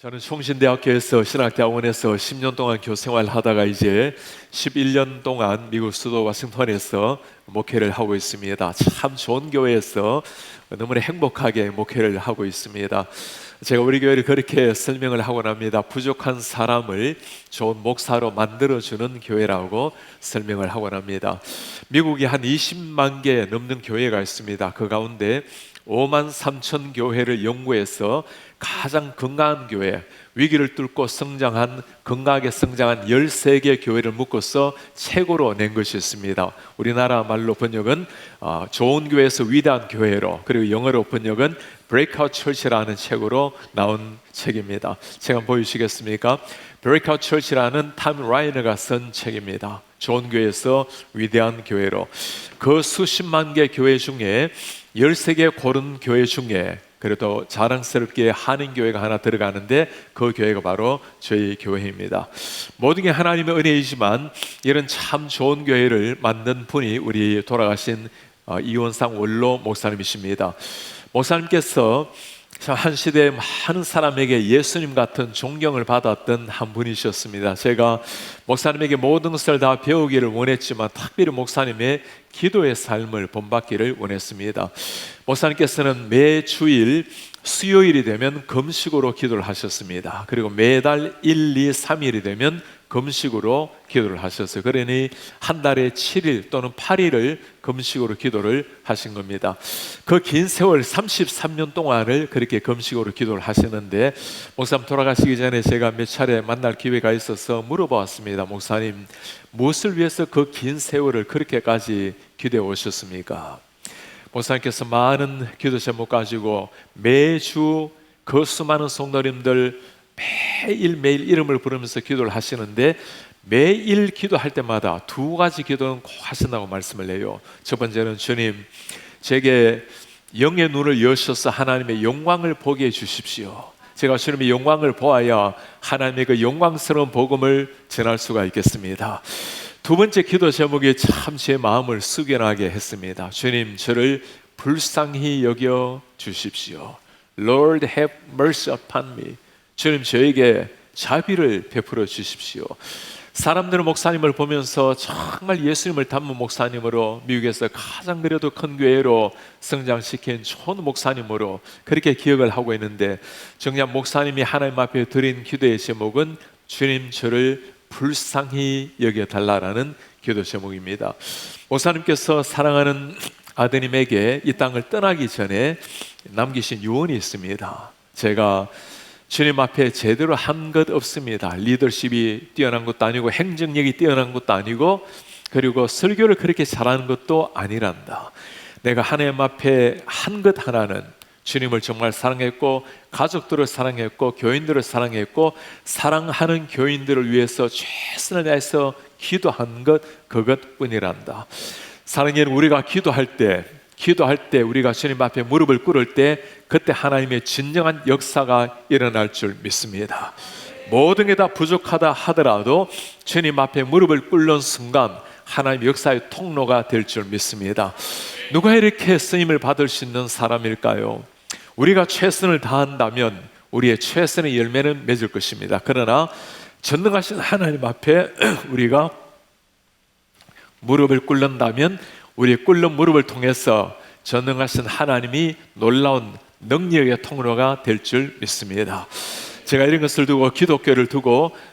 저는 총신대학교에서 신학대학원에서 10년 동안 교생활을 하다가 이제 11년 동안 미국 수도 워싱턴에서 목회를 하고 있습니다. 참 좋은 교회에서 너무나 행복하게 목회를 하고 있습니다. 제가 우리 교회를 그렇게 설명을 하곤 합니다. 부족한 사람을 좋은 목사로 만들어주는 교회라고 설명을 하곤 합니다. 미국에 한 20만 개 넘는 교회가 있습니다. 그 가운데 5만 3천 교회를 연구해서 가장 건강한 교회, 위기를 뚫고 성장한, 건강하게 성장한 13개 교회를 묶어서 책으로 낸 것이 있습니다. 우리나라 말로 번역은 좋은 교회에서 위대한 교회로, 그리고 영어로 번역은 Breakout Church라는 책으로 나온 책입니다. 책 한번 보여주시겠습니까? Breakout Church라는 탐 라이너가 쓴 책입니다. 좋은 교회에서 위대한 교회로. 그 수십만 개 교회 중에 13개 고른 교회 중에 그래도 자랑스럽게 한인교회가 하나 들어가는데 그 교회가 바로 저희 교회입니다. 모든 게 하나님의 은혜이지만 이런 참 좋은 교회를 만든 분이 우리 돌아가신 이원상 원로 목사님이십니다. 목사님께서 한 시대에 많은 사람에게 예수님 같은 존경을 받았던 한 분이셨습니다. 제가 목사님에게 모든 것을 다 배우기를 원했지만 특별히 목사님의 기도의 삶을 본받기를 원했습니다. 목사님께서는 매주일 수요일이 되면 금식으로 기도를 하셨습니다. 그리고 매달 1, 2, 3일이 되면 금식으로 기도를 하셨어요. 그러니 한 달에 7일 또는 8일을 금식으로 기도를 하신 겁니다. 그 긴 세월 33년 동안을 그렇게 금식으로 기도를 하시는데, 목사님 돌아가시기 전에 제가 몇 차례 만날 기회가 있어서 물어보았습니다. 목사님, 무엇을 위해서 그 긴 세월을 그렇게까지 기도해 오셨습니까? 목사님께서 많은 기도 제목 가지고 매주 그 수많은 성도님들 매일매일 이름을 부르면서 기도를 하시는데, 매일 기도할 때마다 두 가지 기도는 꼭 하신다고 말씀을 해요. 첫 번째는, 주님, 제게 영의 눈을 여셔서 하나님의 영광을 보게 해주십시오. 제가 주님의 영광을 보아야 하나님의 그 영광스러운 복음을 전할 수가 있겠습니다. 두 번째 기도 제목이 참 제 마음을 숙연하게 했습니다. 주님, 저를 불쌍히 여겨 주십시오. Lord, have mercy upon me. 주님, 저에게 자비를 베풀어 주십시오. 사람들은 목사님을 보면서 정말 예수님을 닮은 목사님으로, 미국에서 가장 그래도 큰 교회로 성장시킨 좋은 목사님으로 그렇게 기억을 하고 있는데, 정작 목사님이 하나님 앞에 드린 기도의 제목은 주님, 저를 불쌍히 여겨달라라는 기도 제목입니다. 목사님께서 사랑하는 아드님에게 이 땅을 떠나기 전에 남기신 유언이 있습니다. 제가 주님 앞에 제대로 한 것 없습니다. 리더십이 뛰어난 것도 아니고 행정력이 뛰어난 것도 아니고, 그리고 설교를 그렇게 잘하는 것도 아니란다. 내가 하나님 앞에 한 것 하나는 주님을 정말 사랑했고, 가족들을 사랑했고, 교인들을 사랑했고, 사랑하는 교인들을 위해서 최선을 다해서 기도한 것, 그것뿐이란다. 사랑하는, 우리가 기도할 때 우리가 주님 앞에 무릎을 꿇을 때 그때 하나님의 진정한 역사가 일어날 줄 믿습니다. 모든 게 다 부족하다 하더라도 주님 앞에 무릎을 꿇는 순간 하나님의 역사의 통로가 될 줄 믿습니다. 누가 이렇게 쓰임을 받을 수 있는 사람일까요? 우리가 최선을 다한다면 우리의 최선의 열매는 맺을 것입니다. 그러나 전능하신 하나님 앞에 우리가 무릎을 꿇는다면 우리의 꿇는 무릎을 통해서 전능하신 하나님이 놀라운 능력의 통로가 될 줄 믿습니다. 제가 이런 것을 두고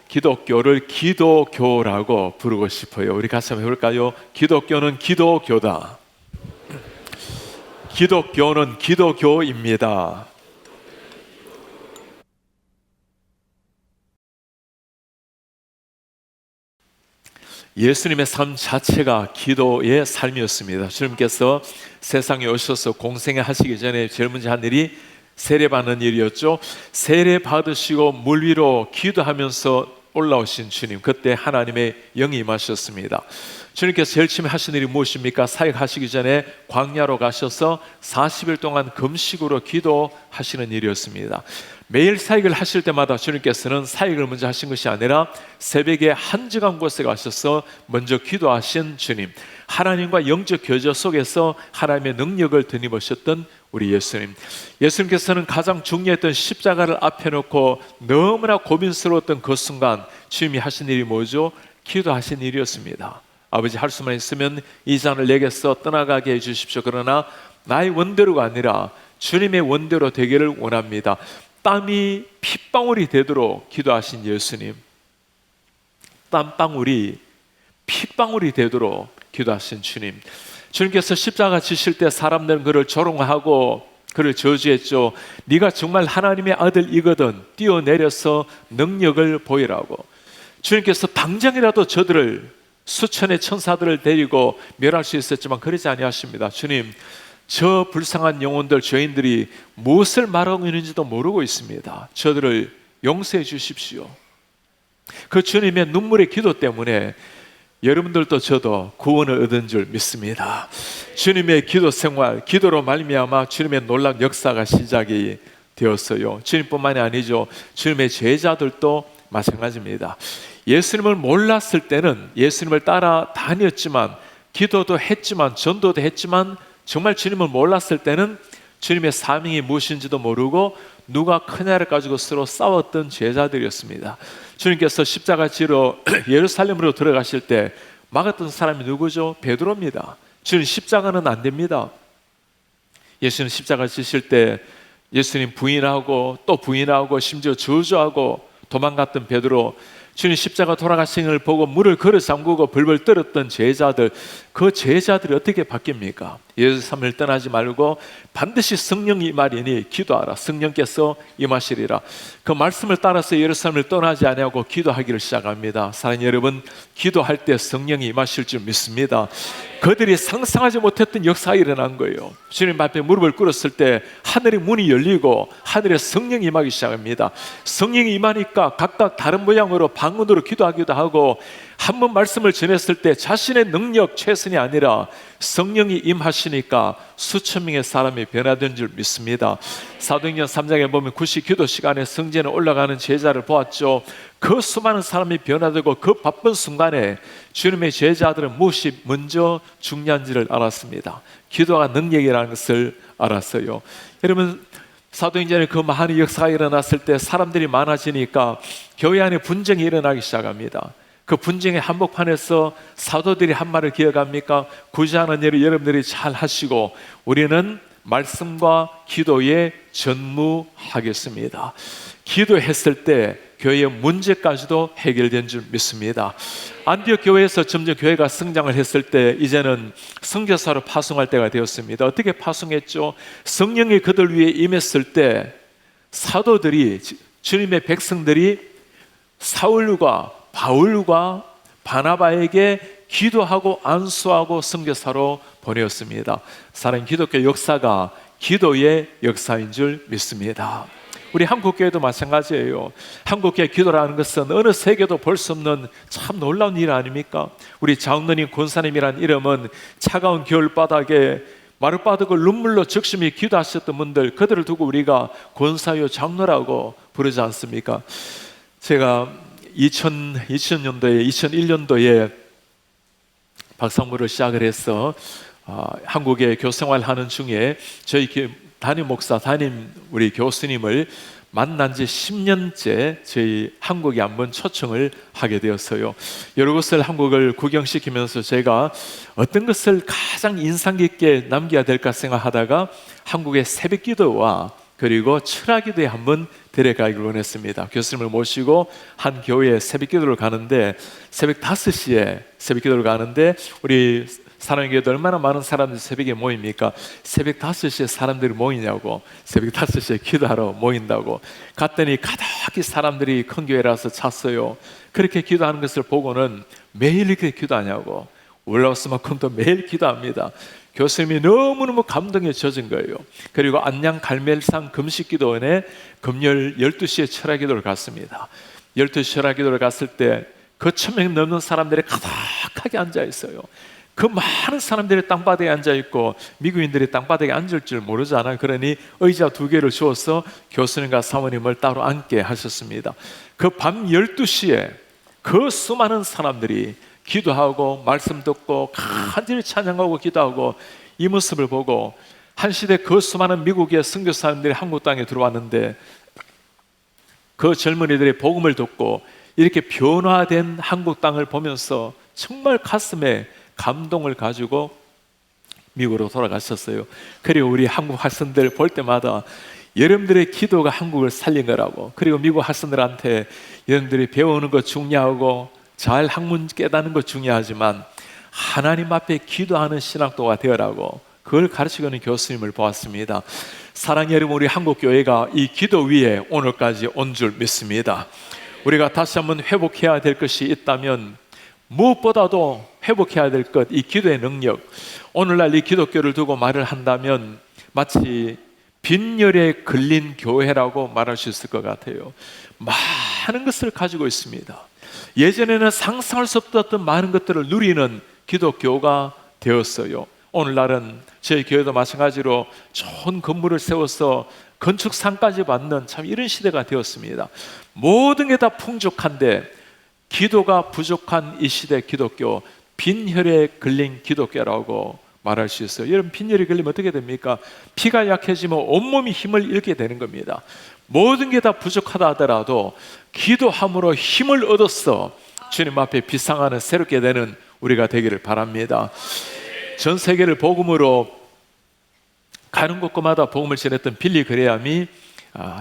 기독교를 기도교라고 부르고 싶어요. 우리 같이 한번 해볼까요? 기독교는 기도교다. 기독교는 기도교입니다. 예수님의 삶 자체가 기도의 삶이었습니다. 주님께서 세상에 오셔서 공생애 하시기 전에 제일 먼저 한 일이 세례받는 일이었죠. 세례 받으시고 물 위로 기도하면서 올라오신 주님, 그때 하나님의 영이 임하셨습니다. 주님께서 제일 처음에 하신 일이 무엇입니까? 사역하시기 전에 광야로 가셔서 40일 동안 금식으로 기도하시는 일이었습니다. 매일 사역을 하실 때마다 주님께서는 사역을 먼저 하신 것이 아니라 새벽에 한적한 곳에 가셔서 먼저 기도하신 주님, 하나님과 영적 교제 속에서 하나님의 능력을 드러내보셨던 우리 예수님. 예수님께서는 가장 중요했던 십자가를 앞에 놓고 너무나 고민스러웠던 그 순간 주님이 하신 일이 뭐죠? 기도하신 일이었습니다. 아버지, 할 수만 있으면 이 잔을 내게서 떠나가게 해주십시오. 그러나 나의 원대로가 아니라 주님의 원대로 되기를 원합니다. 땀이 핏방울이 되도록 기도하신 예수님, 땀방울이 핏방울이 되도록 기도하신 주님. 주님께서 십자가 지실 때 사람들은 그를 조롱하고 그를 저주했죠. 네가 정말 하나님의 아들이거든 뛰어내려서 능력을 보이라고. 주님께서 당장이라도 저들을, 수천의 천사들을 데리고 멸할 수 있었지만 그러지 아니하십니다. 주님, 저 불쌍한 영혼들, 죄인들이 무엇을 말하고 있는지도 모르고 있습니다. 저들을 용서해 주십시오. 그 주님의 눈물의 기도 때문에 여러분들도 저도 구원을 얻은 줄 믿습니다. 주님의 기도 생활, 기도로 말미암아 주님의 놀라운 역사가 시작이 되었어요. 주님뿐만이 아니죠. 주님의 제자들도 마찬가지입니다. 예수님을 몰랐을 때는 예수님을 따라 다녔지만, 기도도 했지만, 전도도 했지만, 정말 주님을 몰랐을 때는 주님의 사명이 무엇인지도 모르고 누가 크냐를 가지고 서로 싸웠던 제자들이었습니다. 주님께서 십자가 지러 예루살렘으로 들어가실 때 막았던 사람이 누구죠? 베드로입니다. 주님, 십자가는 안 됩니다. 예수님 십자가 지실 때 예수님 부인하고 또 부인하고 심지어 저주하고 도망갔던 베드로, 주님 십자가 돌아가신 걸 보고 물을 걸어 잠그고 벌벌 떨었던 제자들, 그 제자들이 어떻게 바뀝니까? 예루살렘을 떠나지 말고 반드시 성령이 임하리니 기도하라. 성령께서 임하시리라. 그 말씀을 따라서 예루살렘을 떠나지 아니하고 기도하기를 시작합니다. 사랑하는 여러분, 기도할 때 성령이 임하실 줄 믿습니다. 그들이 상상하지 못했던 역사가 일어난 거예요. 주님 앞에 무릎을 꿇었을 때 하늘의 문이 열리고 하늘에 성령이 임하기 시작합니다. 성령이 임하니까 각각 다른 모양으로 방언으로 기도하기도 하고, 한 번 말씀을 전했을 때 자신의 능력 최선이 아니라 성령이 임하시니까 수천 명의 사람이 변화된 줄 믿습니다. 사도행전 3장에 보면 90 기도 시간에 성전에 올라가는 제자를 보았죠. 그 수많은 사람이 변화되고 그 바쁜 순간에 주님의 제자들은 무엇이 먼저 중요한지를 알았습니다. 기도가 능력이라는 것을 알았어요. 여러분, 사도행전에 그 많은 역사가 일어났을 때 사람들이 많아지니까 교회 안에 분쟁이 일어나기 시작합니다. 그 분쟁의 한복판에서 사도들이 한 말을 기억합니까? 굳이 하는 일을 여러분들이 잘 하시고 우리는 말씀과 기도에 전무하겠습니다. 기도했을 때 교회의 문제까지도 해결된 줄 믿습니다. 안디옥 교회에서 점점 교회가 성장을 했을 때 이제는 선교사로 파송할 때가 되었습니다. 어떻게 파송했죠? 성령이 그들 위에 임했을 때 사도들이, 주님의 백성들이 사울과 바울과 바나바에게 기도하고 안수하고 선교사로 보내었습니다. 사랑하는 기독교 역사가 기도의 역사인 줄 믿습니다. 우리 한국교회도 마찬가지예요. 한국교회 기도라는 것은 어느 세계도 볼 수 없는 참 놀라운 일 아닙니까? 우리 장로님, 권사님이란 이름은 차가운 겨울바닥에 마룻바닥을 눈물로 적심히 기도하셨던 분들, 그들을 두고 우리가 권사요 장로라고 부르지 않습니까? 제가 2001년도에 박상무를 시작을 해서 한국에 교생활 하는 중에 저희 담임 목사, 우리 교수님을 만난 지 10년째 저희 한국에 한번 초청을 하게 되었어요. 여러 곳을 한국을 구경시키면서 제가 어떤 것을 가장 인상 깊게 남겨야 될까 생각하다가 한국의 새벽기도와 그리고 철학기도에 한번 데려가기를 원했습니다. 교수님을 모시고 한 교회에 새벽기도를 가는데, 새벽 5시에 새벽기도를 가는데, 우리 사랑의 교회도 얼마나 많은 사람들이 새벽에 모입니까? 새벽 5시에 사람들이 모이냐고, 새벽 5시에 기도하러 모인다고. 갔더니 가득히 사람들이 큰 교회라서 찼어요. 그렇게 기도하는 것을 보고는 매일 이렇게 기도하냐고, 올라왔으만큼도 매일 기도합니다. 교수님이 너무너무 감동에 젖은 거예요. 그리고 안양 갈멜산 금식기도원에 금요일 12시에 철학기도를 갔습니다. 12시 철학기도를 갔을 때 그 1,000명 넘는 사람들이 가득하게 앉아 있어요. 그 많은 사람들이 땅바닥에 앉아있고 미국인들이 땅바닥에 앉을 줄 모르잖아요. 그러니 의자 2개를 주어서 교수님과 사모님을 따로 앉게 하셨습니다. 그 밤 12시에 그 수많은 사람들이 기도하고 말씀 듣고 간절히 찬양하고 기도하고 이 모습을 보고 한 시대 그 수많은 미국의 선교사님들이 한국 땅에 들어왔는데 그 젊은이들의 복음을 듣고 이렇게 변화된 한국 땅을 보면서 정말 가슴에 감동을 가지고 미국으로 돌아가셨어요. 그리고 우리 한국 학생들 볼 때마다 여러분들의 기도가 한국을 살린 거라고, 그리고 미국 학생들한테 여러분들이 배우는 거 중요하고 잘 학문 깨닫는 거 중요하지만 하나님 앞에 기도하는 신학도가 되어라고 그걸 가르치고는 교수님을 보았습니다. 사랑의 여러분, 우리 한국교회가 이 기도 위에 오늘까지 온 줄 믿습니다. 우리가 다시 한번 회복해야 될 것이 있다면 무엇보다도 회복해야 될 것, 이 기도의 능력. 오늘날 이 기독교를 두고 말을 한다면 마치 빈혈에 걸린 교회라고 말할 수 있을 것 같아요. 많은 것을 가지고 있습니다. 예전에는 상상할 수 없었던 많은 것들을 누리는 기독교가 되었어요. 오늘날은 저희 교회도 마찬가지로 좋은 건물을 세워서 건축상까지 받는 참 이런 시대가 되었습니다. 모든 게 다 풍족한데 기도가 부족한 이 시대 기독교, 빈혈에 걸린 기독교라고 말할 수 있어요. 여러분, 빈혈이 걸리면 어떻게 됩니까? 피가 약해지면 온몸이 힘을 잃게 되는 겁니다. 모든 게 다 부족하다 하더라도 기도함으로 힘을 얻어서 주님 앞에 비상하는 새롭게 되는 우리가 되기를 바랍니다. 전 세계를 복음으로 가는 곳마다 복음을 전했던 빌리 그레함이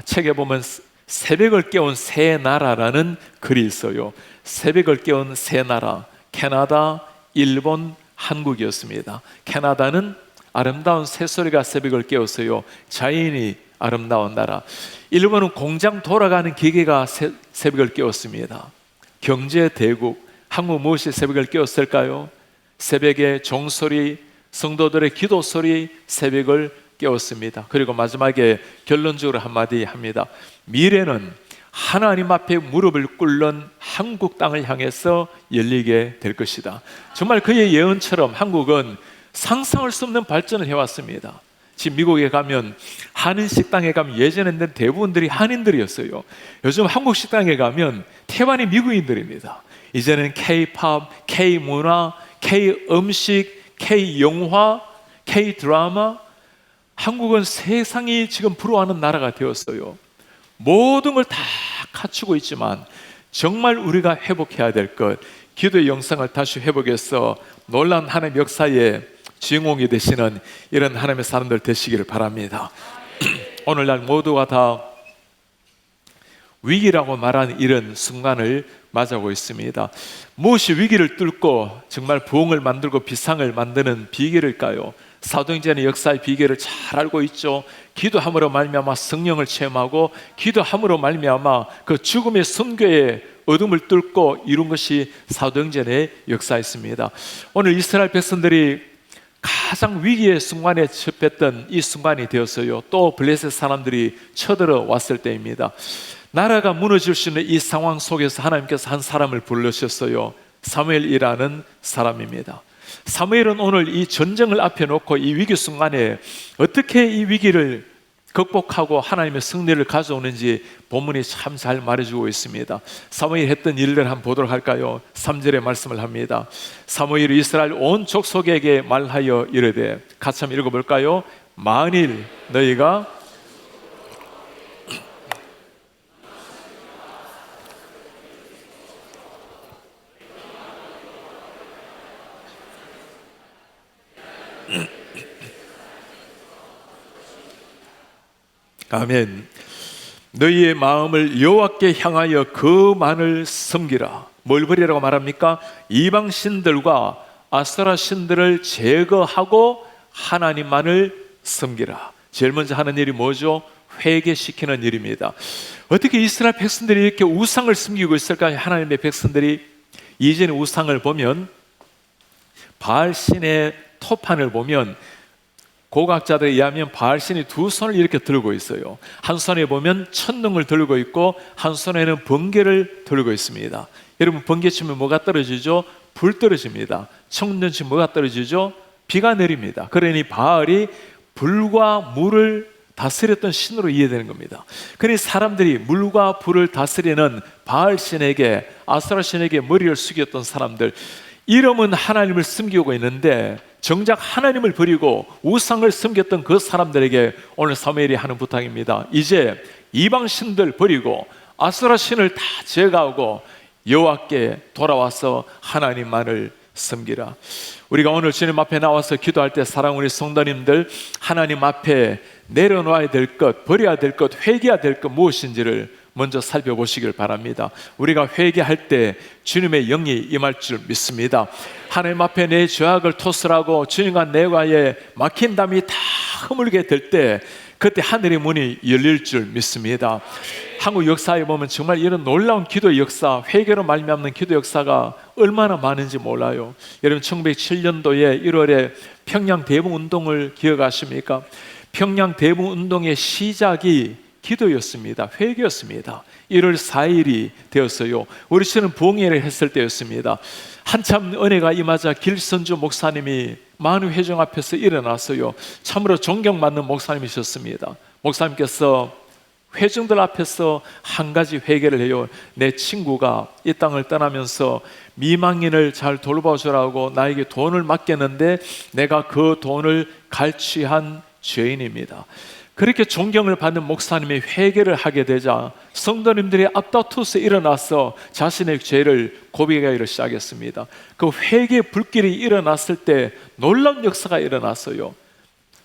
책에 보면 새벽을 깨운 새 나라라는 글이 있어요. 새벽을 깨운 새 나라, 캐나다, 일본, 한국이었습니다. 캐나다는 아름다운 새소리가 새벽을 깨웠어요. 자연이 아름다운 나라. 일본은 공장 돌아가는 기계가 새벽을 깨웠습니다. 경제 대국, 한국 무엇이 새벽을 깨웠을까요? 새벽의 종소리, 성도들의 기도 소리, 새벽을 깨웠습니다. 그리고 마지막에 결론적으로 한마디 합니다. 미래는 하나님 앞에 무릎을 꿇는 한국 땅을 향해서 열리게 될 것이다. 정말 그의 예언처럼 한국은 상상할 수 없는 발전을 해왔습니다. 지금 미국에 가면 한인 식당에 가면 예전에는 대부분들이 한인들이었어요. 요즘 한국 식당에 가면 태반이 미국인들입니다. 이제는 K-팝, K-문화, K-음식, K-영화, K-드라마. 한국은 세상이 지금 부러워하는 나라가 되었어요. 모든 걸 다 갖추고 있지만 정말 우리가 회복해야 될 것, 기도의 영성을 다시 회복해서 놀라운 하나님의 역사의 주인공이 되시는 이런 하나님의 사람들 되시기를 바랍니다. 오늘날 모두가 다 위기라고 말하는 이런 순간을 맞이하고 있습니다. 무엇이 위기를 뚫고 정말 부흥을 만들고 비상을 만드는 비결일까요? 사도행전의 역사의 비결을 잘 알고 있죠. 기도함으로 말미암아 성령을 체험하고 기도함으로 말미암아 그 죽음의 순교의 어둠을 뚫고 이룬 것이 사도행전의 역사였습니다. 오늘 이스라엘 백성들이 가장 위기의 순간에 접했던 이 순간이 되었어요. 또 블레셋 사람들이 쳐들어왔을 때입니다. 나라가 무너질 수 있는 이 상황 속에서 하나님께서 한 사람을 부르셨어요. 사무엘이라는 사람입니다. 사무엘은 오늘 이 전쟁을 앞에 놓고 이 위기 순간에 어떻게 이 위기를 극복하고 하나님의 승리를 가져오는지 본문이 참 잘 말해주고 있습니다. 사무엘이 했던 일을 한번 보도록 할까요? 3절의 말씀을 합니다. 사무엘이 이스라엘 온 족속에게 말하여 이르되, 같이 한번 읽어볼까요? 만일 너희가 아멘. 너희의 마음을 여호와께 향하여 그만을 섬기라. 뭘 버리라고 말합니까? 이방 신들과 아세라 신들을 제거하고 하나님만을 섬기라. 제일 먼저 하는 일이 뭐죠? 회개시키는 일입니다. 어떻게 이스라엘 백성들이 이렇게 우상을 섬기고 있을까요? 하나님의 백성들이 이전의 우상을 보면 바알 신의 토판을 보면 고각자들에 의하면 바알신이 두 손을 이렇게 들고 있어요. 한 손에 보면 천둥을 들고 있고 한 손에는 번개를 들고 있습니다. 여러분, 번개 치면 뭐가 떨어지죠? 불 떨어집니다. 청년시 뭐가 떨어지죠? 비가 내립니다. 그러니 바알이 불과 물을 다스렸던 신으로 이해되는 겁니다. 그러니 사람들이 물과 불을 다스리는 바알 신에게, 아스라 신에게 머리를 숙였던 사람들, 이름은 하나님을 섬기고 있는데 정작 하나님을 버리고 우상을 섬겼던 그 사람들에게 오늘 사무엘이 하는 부탁입니다. 이제 이방 신들 버리고 아스라 신을 다 제거하고 여호와께 돌아와서 하나님만을 섬기라. 우리가 오늘 주님 앞에 나와서 기도할 때 사랑하는 우리 성도님들, 하나님 앞에 내려놓아야 될 것, 버려야 될 것, 회개해야 될 것 무엇인지를 먼저 살펴보시길 바랍니다. 우리가 회개할 때 주님의 영이 임할 줄 믿습니다. 하나님 앞에 내 죄악을 토설하고 주님과 내과의 막힌 담이 다 허물게 될 때 그때 하늘의 문이 열릴 줄 믿습니다. 한국 역사에 보면 정말 이런 놀라운 기도의 역사, 회개로 말미암는 기도 역사가 얼마나 많은지 몰라요. 여러분 1907년도에 1월에 평양 대붕운동을 기억하십니까? 평양 대붕운동의 시작이 기도였습니다. 회개였습니다. 1월 4일이 되었어요. 우리 씨는 부흥회를 했을 때였습니다. 한참 은혜가 임하자 길선주 목사님이 많은 회중 앞에서 일어났어요. 참으로 존경받는 목사님이셨습니다. 목사님께서 회중들 앞에서 한 가지 회개를 해요. 내 친구가 이 땅을 떠나면서 미망인을 잘 돌봐주라고 나에게 돈을 맡겼는데 내가 그 돈을 갈취한 죄인입니다. 그렇게 존경을 받는 목사님이 회개를 하게 되자 성도님들이 앞다투어서 일어나서 자신의 죄를 고백하기를 시작했습니다. 그 회개의 불길이 일어났을 때 놀라운 역사가 일어났어요.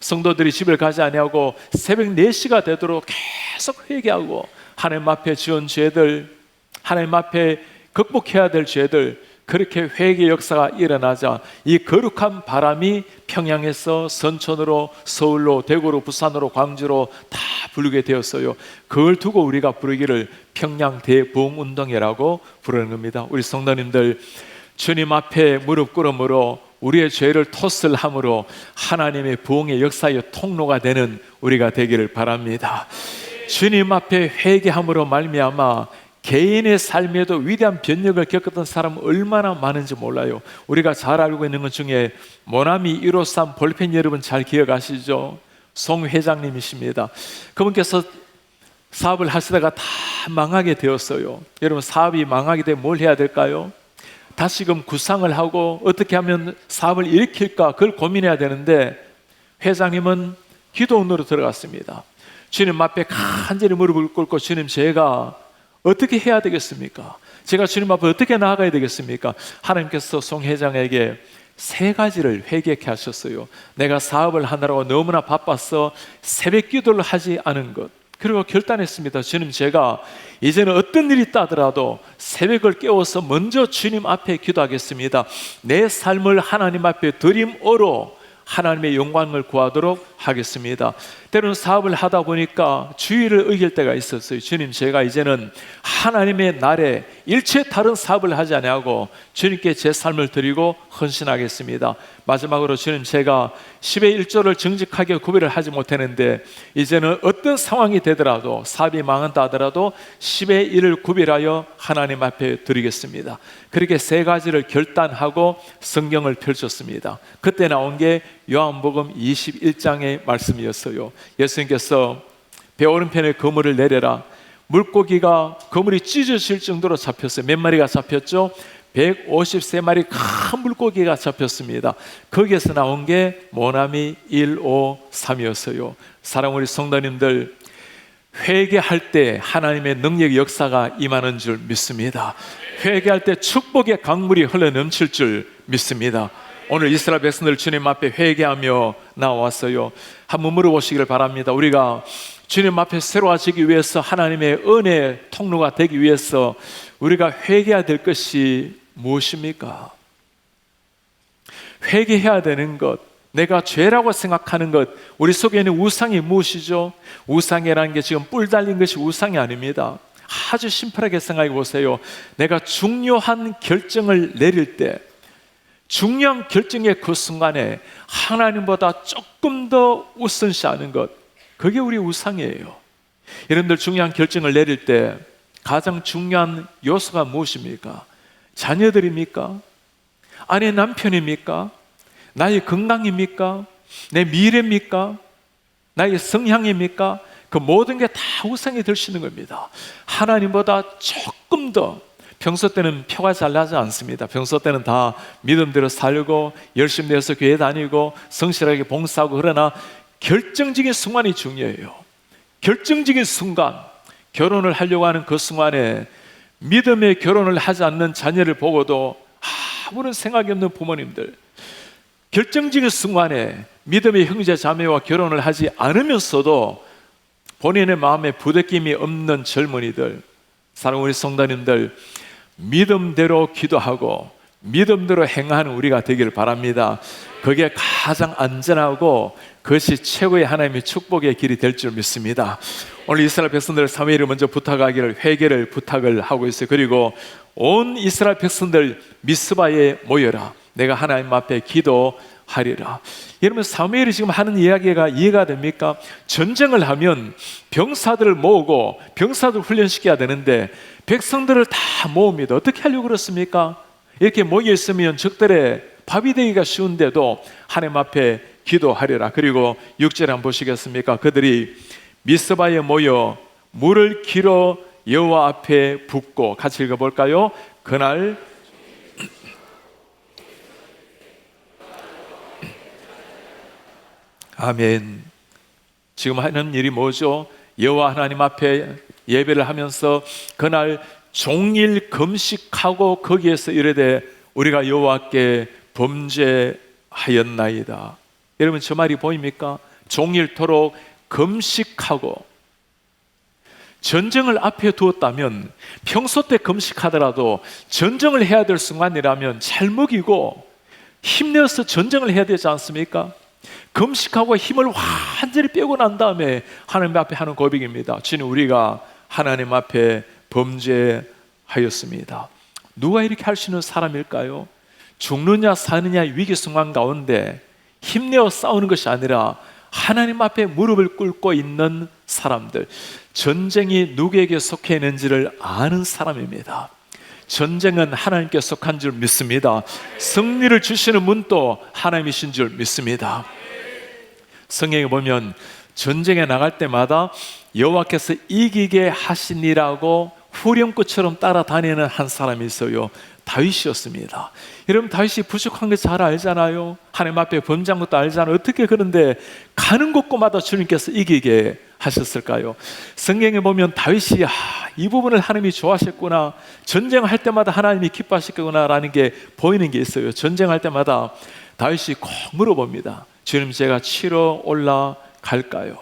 성도들이 집을 가지 아니하고 새벽 4시가 되도록 계속 회개하고 하나님 앞에 지은 죄들, 하나님 앞에 극복해야 될 죄들, 그렇게 회개 역사가 일어나자 이 거룩한 바람이 평양에서 선천으로 서울로 대구로 부산으로 광주로 다 불게 되었어요. 그걸 두고 우리가 부르기를 평양 대부흥운동회라고 부르는 겁니다. 우리 성도님들, 주님 앞에 무릎 꿇음으로 우리의 죄를 토설함으로 하나님의 부흥의 역사의 통로가 되는 우리가 되기를 바랍니다. 주님 앞에 회개함으로 말미암아 개인의 삶에도 위대한 변혁을 겪었던 사람 얼마나 많은지 몰라요. 우리가 잘 알고 있는 것 중에 모나미 153 볼펜 여러분 잘 기억하시죠? 송 회장님이십니다. 그분께서 사업을 하시다가 다 망하게 되었어요. 여러분 사업이 망하게 되면 뭘 해야 될까요? 다시금 구상을 하고 어떻게 하면 사업을 일으킬까 그걸 고민해야 되는데 회장님은 기도원으로 들어갔습니다. 주님 앞에 간절히 무릎을 꿇고 주님 제가 어떻게 해야 되겠습니까? 제가 주님 앞에 어떻게 나아가야 되겠습니까? 하나님께서 송 회장에게 3가지를 회개케 하셨어요. 내가 사업을 하느라고 너무나 바빠서 새벽 기도를 하지 않은 것. 그리고 결단했습니다. 주님 제가 이제는 어떤 일이 있다더라도 새벽을 깨워서 먼저 주님 앞에 기도하겠습니다. 내 삶을 하나님 앞에 드림으로 하나님의 영광을 구하도록 하겠습니다. 때로는 사업을 하다 보니까 주의를 어길 때가 있었어요. 주님 제가 이제는 하나님의 날에 일체 다른 사업을 하지 아니하고 주님께 제 삶을 드리고 헌신하겠습니다. 마지막으로 주님 제가 10의 1조를 정직하게 구별을 하지 못했는데 이제는 어떤 상황이 되더라도 사업이 망한다 하더라도 10의 1을 구별하여 하나님 앞에 드리겠습니다. 그렇게 3가지를 결단하고 성경을 펼쳤습니다. 그때 나온 게 요한복음 21장의 말씀이었어요. 예수님께서 배 오른편에 그물을 내려라. 물고기가 그물이 찢어질 정도로 잡혔어요. 몇 마리가 잡혔죠? 153마리 큰 물고기가 잡혔습니다. 거기에서 나온 게 모나미 153이었어요. 사랑하는 우리 성도님들, 회개할 때 하나님의 능력의 역사가 임하는 줄 믿습니다. 회개할 때 축복의 강물이 흘러넘칠 줄 믿습니다. 오늘 이스라엘 백성들 주님 앞에 회개하며 나왔어요. 한번 물어보시길 바랍니다. 우리가 주님 앞에 새로워지기 위해서 하나님의 은혜의 통로가 되기 위해서 우리가 회개해야 될 것이 무엇입니까? 회개해야 되는 것, 내가 죄라고 생각하는 것, 우리 속에 있는 우상이 무엇이죠? 우상이라는 게 지금 뿔 달린 것이 우상이 아닙니다. 아주 심플하게 생각해 보세요. 내가 중요한 결정을 내릴 때, 중요한 결정의 그 순간에 하나님보다 조금 더 우선시하는 것, 그게 우리 우상이에요. 여러분들 중요한 결정을 내릴 때 가장 중요한 요소가 무엇입니까? 자녀들입니까? 아내 남편입니까? 나의 건강입니까? 내 미래입니까? 나의 성향입니까? 그 모든 게 다 우상이 될 수 있는 겁니다. 하나님보다 조금 더, 평소 때는 표가 잘 나지 않습니다. 평소 때는 다 믿음대로 살고 열심히 내서 교회 다니고 성실하게 봉사하고, 그러나 결정적인 순간이 중요해요. 결정적인 순간, 결혼을 하려고 하는 그 순간에 믿음의 결혼을 하지 않는 자녀를 보고도 아무런 생각이 없는 부모님들, 결정적인 순간에 믿음의 형제 자매와 결혼을 하지 않으면서도 본인의 마음에 부대낌이 없는 젊은이들, 사랑하는 우리 성도님들, 믿음대로 기도하고 믿음대로 행하는 우리가 되기를 바랍니다. 그게 가장 안전하고 그것이 최고의 하나님의 축복의 길이 될 줄 믿습니다. 오늘 이스라엘 백성들 사무엘이 먼저 부탁하기를, 회개를 부탁을 하고 있어요. 그리고 온 이스라엘 백성들 미스바에 모여라, 내가 하나님 앞에 기도하리라. 여러분, 사무엘이 지금 하는 이야기가 이해가 됩니까? 전쟁을 하면 병사들을 모으고 병사들 훈련시켜야 되는데 백성들을 다 모읍니다. 어떻게 하려고 그렇습니까? 이렇게 모여 있으면 적들의 밥이 되기가 쉬운데도 하나님 앞에 기도하리라. 그리고 6절에 한번 보시겠습니까? 그들이 미스바에 모여 물을 길어 여호와 앞에 붓고, 같이 읽어볼까요? 그날 아멘. 지금 하는 일이 뭐죠? 여호와 하나님 앞에 예배를 하면서 그날 종일 금식하고 거기에서 이르되 우리가 여호와께 범죄하였나이다. 여러분, 저 말이 보입니까? 종일토록 금식하고, 전쟁을 앞에 두었다면 평소 때 금식하더라도 전쟁을 해야 될 순간이라면 잘 먹이고 힘내서 전쟁을 해야 되지 않습니까? 금식하고 힘을 완전히 빼고 난 다음에 하나님 앞에 하는 고백입니다. 주님, 우리가 하나님 앞에 범죄하였습니다. 누가 이렇게 할 수 있는 사람일까요? 죽느냐 사느냐 위기 순간 가운데 힘내어 싸우는 것이 아니라 하나님 앞에 무릎을 꿇고 있는 사람들, 전쟁이 누구에게 속해 있는지를 아는 사람입니다. 전쟁은 하나님께 속한 줄 믿습니다. 승리를 주시는 분도 하나님이신 줄 믿습니다. 성경에 보면 전쟁에 나갈 때마다 여호와께서 이기게 하시니라고 후렴구처럼 따라다니는 한 사람이 있어요. 다윗이었습니다. 여러분, 다윗이 부족한 거 잘 알잖아요. 하나님 앞에 범죄한 것도 알잖아요. 어떻게 그런데 가는 곳곳마다 주님께서 이기게 하셨을까요? 성경에 보면 다윗이 이 부분을 하나님이 좋아하셨구나, 전쟁할 때마다 하나님이 기뻐하셨구나 라는 게 보이는 게 있어요. 전쟁할 때마다 다윗이 꼭 물어봅니다. 주님, 제가 치러 올라갈까요?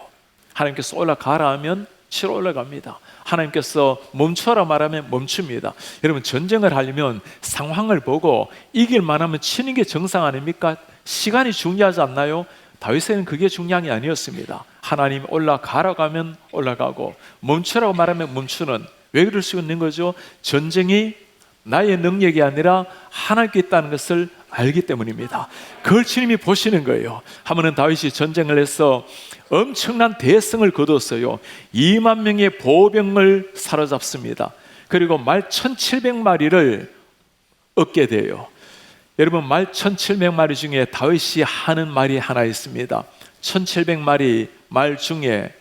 하나님께서 올라가라 하면 치러 올라갑니다. 하나님께서 멈춰라 말하면 멈춥니다. 여러분, 전쟁을 하려면 상황을 보고 이길 만하면 치는 게 정상 아닙니까? 시간이 중요하지 않나요? 다윗에는 그게 중요한 게 아니었습니다. 하나님 올라가라고 하면 올라가고 멈추라고 말하면 멈추는, 왜 그럴 수 있는 거죠? 전쟁이 나의 능력이 아니라 하나님께 있다는 것을 알기 때문입니다. 그걸 주님이 보시는 거예요. 한 번은 다윗이 전쟁을 해서 엄청난 대승을 거뒀어요. 2만 명의 보병을 사로잡습니다. 그리고 말 1700마리를 얻게 돼요. 여러분, 말 1700마리 중에 다윗이 하는 말이 하나 있습니다. 1700마리 말 중에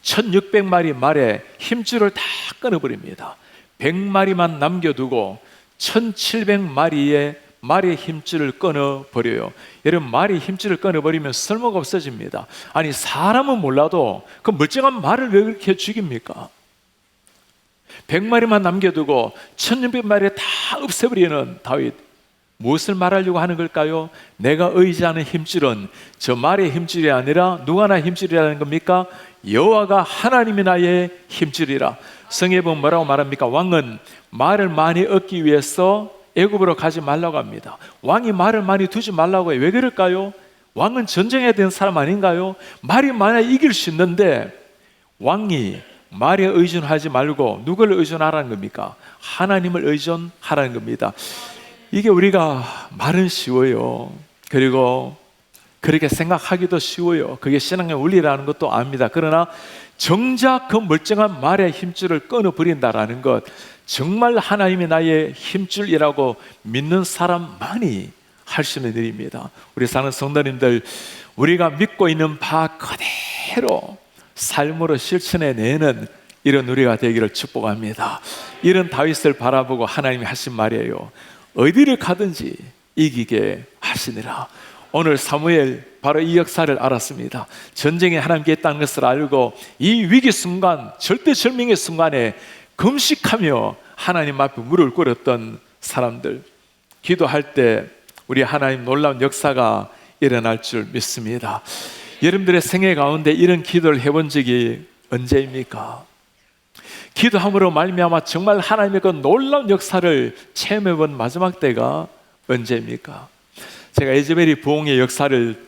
1600마리 말에 힘줄을 다 끊어버립니다. 100마리만 남겨두고 1700마리의 말의 힘줄을 끊어버려요. 여러분, 말의 힘줄을 끊어버리면 쓸모가 없어집니다. 아니, 사람은 몰라도 그 멀쩡한 말을 왜 그렇게 죽입니까? 100마리만 남겨두고 1600마리 다 없애버리는 다윗, 무엇을 말하려고 하는 걸까요? 내가 의지하는 힘줄은 저 말의 힘줄이 아니라 누가 나의 힘줄이라는 겁니까? 여호와가 하나님이 나의 힘줄이라. 성경에 보면 뭐라고 말합니까? 왕은 말을 많이 얻기 위해서 애굽으로 가지 말라고 합니다. 왕이 말을 많이 두지 말라고 해요. 왜 그럴까요? 왕은 전쟁해야 되는 사람 아닌가요? 말이 많아 이길 수 있는데 왕이 말에 의존하지 말고 누구를 의존하라는 겁니까? 하나님을 의존하라는 겁니다. 이게 우리가 말은 쉬워요. 그리고 그렇게 생각하기도 쉬워요. 그게 신앙의 원리라는 것도 압니다. 그러나 정작 그 멀쩡한 말의 힘줄을 끊어버린다라는 것, 정말 하나님이 나의 힘줄이라고 믿는 사람만이 할 수 있는 일입니다. 우리 사는 성도님들, 우리가 믿고 있는 바 그대로 삶으로 실천해내는 이런 우리가 되기를 축복합니다. 이런 다윗을 바라보고 하나님이 하신 말이에요. 어디를 가든지 이기게 하시니라. 오늘 사무엘 바로 이 역사를 알았습니다. 전쟁에 하나님께 있다는 것을 알고 이 위기 순간, 절대절명의 순간에 금식하며 하나님 앞에 무릎을 꿇었던 사람들, 기도할 때 우리 하나님 놀라운 역사가 일어날 줄 믿습니다. 여러분들의 생애 가운데 이런 기도를 해본 적이 언제입니까? 기도함으로 말미암아 정말 하나님의 그 놀라운 역사를 체험해본 마지막 때가 언제입니까? 제가 에즈베리 부흥의 역사를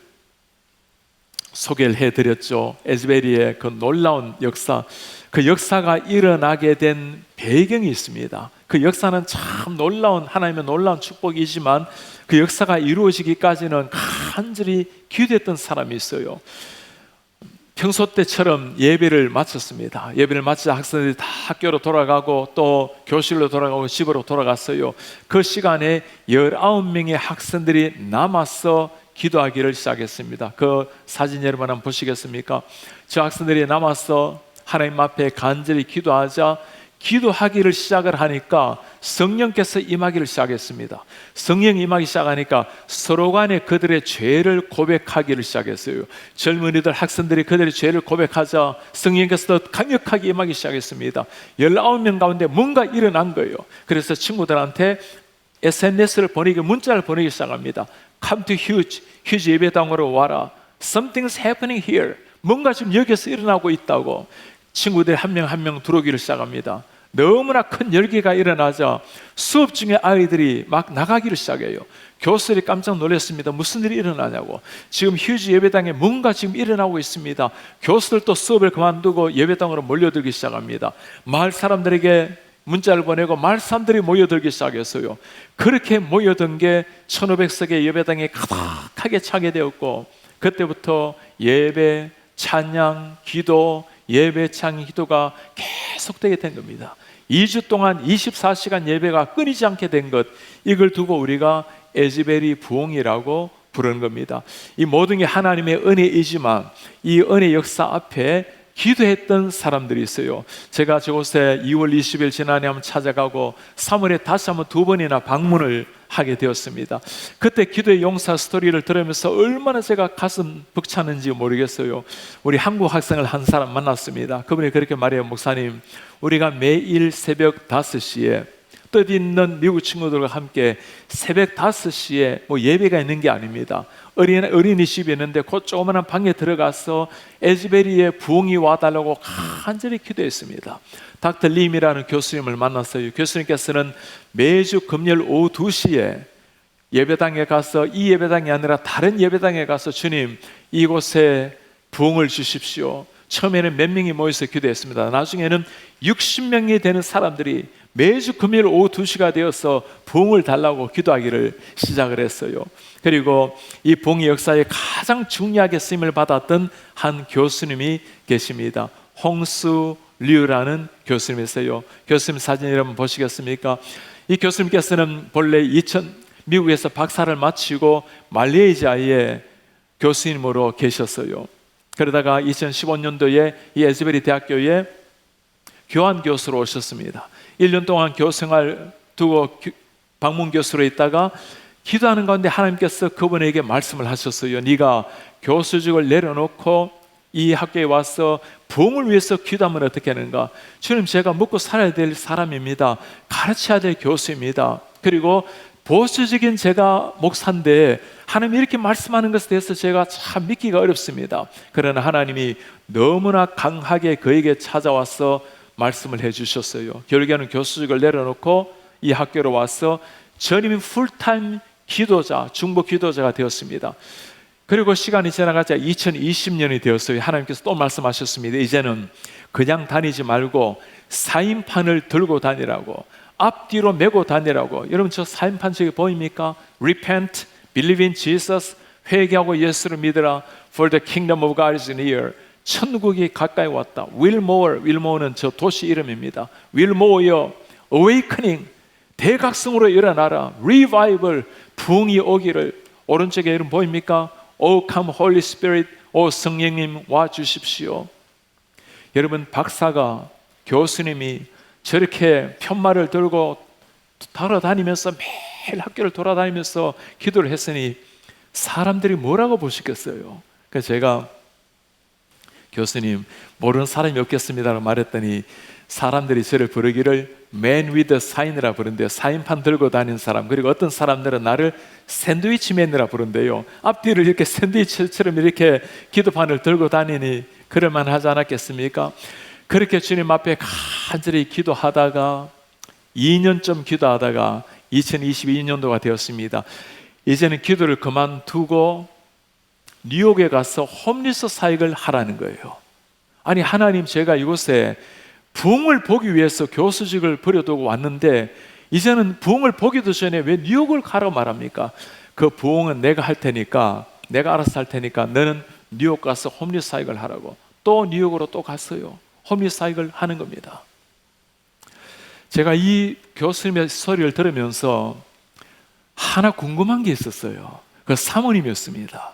소개를 해드렸죠. 에즈베리의 그 놀라운 역사, 그 역사가 일어나게 된 배경이 있습니다. 그 역사는 참 놀라운, 하나님의 놀라운 축복이지만 그 역사가 이루어지기까지는 간절히 기도했던 사람이 있어요. 평소 때처럼 예배를 마쳤습니다. 예배를 마치자 학생들이 다 학교로 돌아가고 또 교실로 돌아가고 집으로 돌아갔어요. 그 시간에 19명의 학생들이 남아서 기도하기를 시작했습니다. 그 사진 여러분 한번 보시겠습니까? 저 학생들이 남아서 하나님 앞에 간절히 기도하자 기도하기를 시작을 하니까 성령께서 임하기를 시작했습니다. 성령이 임하기 시작하니까 서로 간에 그들의 죄를 고백하기를 시작했어요. 젊은이들, 학생들이 그들의 죄를 고백하자 성령께서 더 강력하게 임하기 시작했습니다. 19명 가운데 뭔가 일어난 거예요. 그래서 친구들한테 SNS를 보내기, 문자를 보내기 시작합니다. Come to 휴지 예배당으로 와라. Something's happening here. 뭔가 지금 여기서 일어나고 있다고 친구들이 한 명 한 명 들어오기를 시작합니다. 너무나 큰 열기가 일어나자 수업 중에 아이들이 막 나가기를 시작해요. 교수들이 깜짝 놀랐습니다. 무슨 일이 일어나냐고. 지금 휴지 예배당에 뭔가 지금 일어나고 있습니다. 교수들도 수업을 그만두고 예배당으로 몰려들기 시작합니다. 마을 사람들에게 문자를 보내고 마을 사람들이 모여들기 시작했어요. 그렇게 모여든 게 1500석의 예배당에 가득하게 차게 되었고, 그때부터 예배, 찬양, 기도, 예배, 찬양, 기도가 계속되게 된 겁니다. 2주 동안 24시간 예배가 끊이지 않게 된 것, 이걸 두고 우리가 에즈베리 부흥이라고 부르는 겁니다. 이 모든 게 하나님의 은혜이지만 이 은혜 역사 앞에 기도했던 사람들이 있어요. 제가 저곳에 2월 20일 지난해 한번 찾아가고 3월에 다시 한번 2번이나 방문을 하게 되었습니다. 그때 기도의 용사 스토리를 들으면서 얼마나 제가 가슴 벅차는지 모르겠어요. 우리 한국 학생을 한 사람 만났습니다. 그분이 그렇게 말해요. 목사님, 우리가 매일 새벽 5시에 뜻있는 미국 친구들과 함께 새벽 5시에 예배가 있는 게 아닙니다. 어린이집이 있는데 그 조그마한 방에 들어가서 에즈베리의 부흥이 와달라고 간절히 기도했습니다. 닥터 림이라는 교수님을 만났어요. 교수님께서는 매주 금요일 오후 2시에 예배당에 가서 이 예배당이 아니라 다른 예배당에 가서 주님, 이곳에 부흥을 주십시오. 처음에는 몇 명이 모여서 기도했습니다. 나중에는 60명이 되는 사람들이 매주 금요일 오후 2시가 되어서 부흥을 달라고 기도하기를 시작을 했어요. 그리고 이 부흥의 역사에 가장 중요하게 쓰임을 받았던 한 교수님이 계십니다. 홍수 류라는 교수님이세요. 교수님 사진 여러분 보시겠습니까? 이 교수님께서는 본래 미국에서 박사를 마치고 말레이시아에 교수님으로 계셨어요. 그러다가 2015년도에 이 에즈베리 대학교에 교환 교수로 오셨습니다. 1년 동안 교생활 두고 방문 교수로 있다가 기도하는 가운데 하나님께서 그분에게 말씀을 하셨어요. 네가 교수직을 내려놓고 이 학교에 와서 부흥을 위해서 기도하면 어떻게 하는가? 주님, 제가 먹고 살아야 될 사람입니다. 가르쳐야 될 교수입니다. 그리고 보수적인 제가 목사인데 하나님이 이렇게 말씀하는 것에 대해서 제가 참 믿기가 어렵습니다. 그러나 하나님이 너무나 강하게 그에게 찾아와서 말씀을 해주셨어요. 결국에는 교수직을 내려놓고 이 학교로 와서 전임 풀타임 기도자, 중보 기도자가 되었습니다. 그리고 시간이 지나가자 2020년이 되었어요. 하나님께서 또 말씀하셨습니다. 이제는 그냥 다니지 말고 사인판을 들고 다니라고, 앞뒤로 메고 다니라고. 여러분, 저 사인판 저기 보입니까? Repent, believe in Jesus, 회개하고 예수를 믿으라. For the kingdom of God is near. 천국이 가까이 왔다. Wilmore, Wilmore는 저 도시 이름입니다. Wilmore요, awakening, 대각성으로 일어나라. 리바이벌, 부흥이 오기를. 오른쪽에 이름 보입니까? Oh come Holy Spirit, 성령님 와 주십시오. 여러분, 박사가, 교수님이 저렇게 편말을 들고 돌아다니면서 매일 학교를 돌아다니면서 기도를 했으니 사람들이 뭐라고 보시겠어요? 그래서 제가 교수님, 모르는 사람이 없겠습니다라고 말했더니 사람들이 저를 부르기를 Man with a sign이라 부른대요. 사인판 들고 다니는 사람. 그리고 어떤 사람들은 나를 샌드위치맨이라 부른대요. 앞뒤를 이렇게 샌드위치처럼 이렇게 기도판을 들고 다니니 그럴만 하지 않았겠습니까? 그렇게 주님 앞에 간절히 기도하다가 2년쯤 기도하다가 2022년도가 되었습니다. 이제는 기도를 그만두고 뉴욕에 가서 홈리스 사역을 하라는 거예요. 아니, 하나님, 제가 이곳에 부흥을 보기 위해서 교수직을 버려두고 왔는데 이제는 부흥을 보기도 전에 왜 뉴욕을 가라고 말합니까? 그 부흥은 내가 할 테니까, 내가 알아서 할 테니까 너는 뉴욕 가서 홈리스 사역을 하라고. 또 뉴욕으로 또 갔어요. 홈리스 사역을 하는 겁니다. 제가 이 교수님의 소리를 들으면서 하나 궁금한 게 있었어요. 그 사모님이었습니다.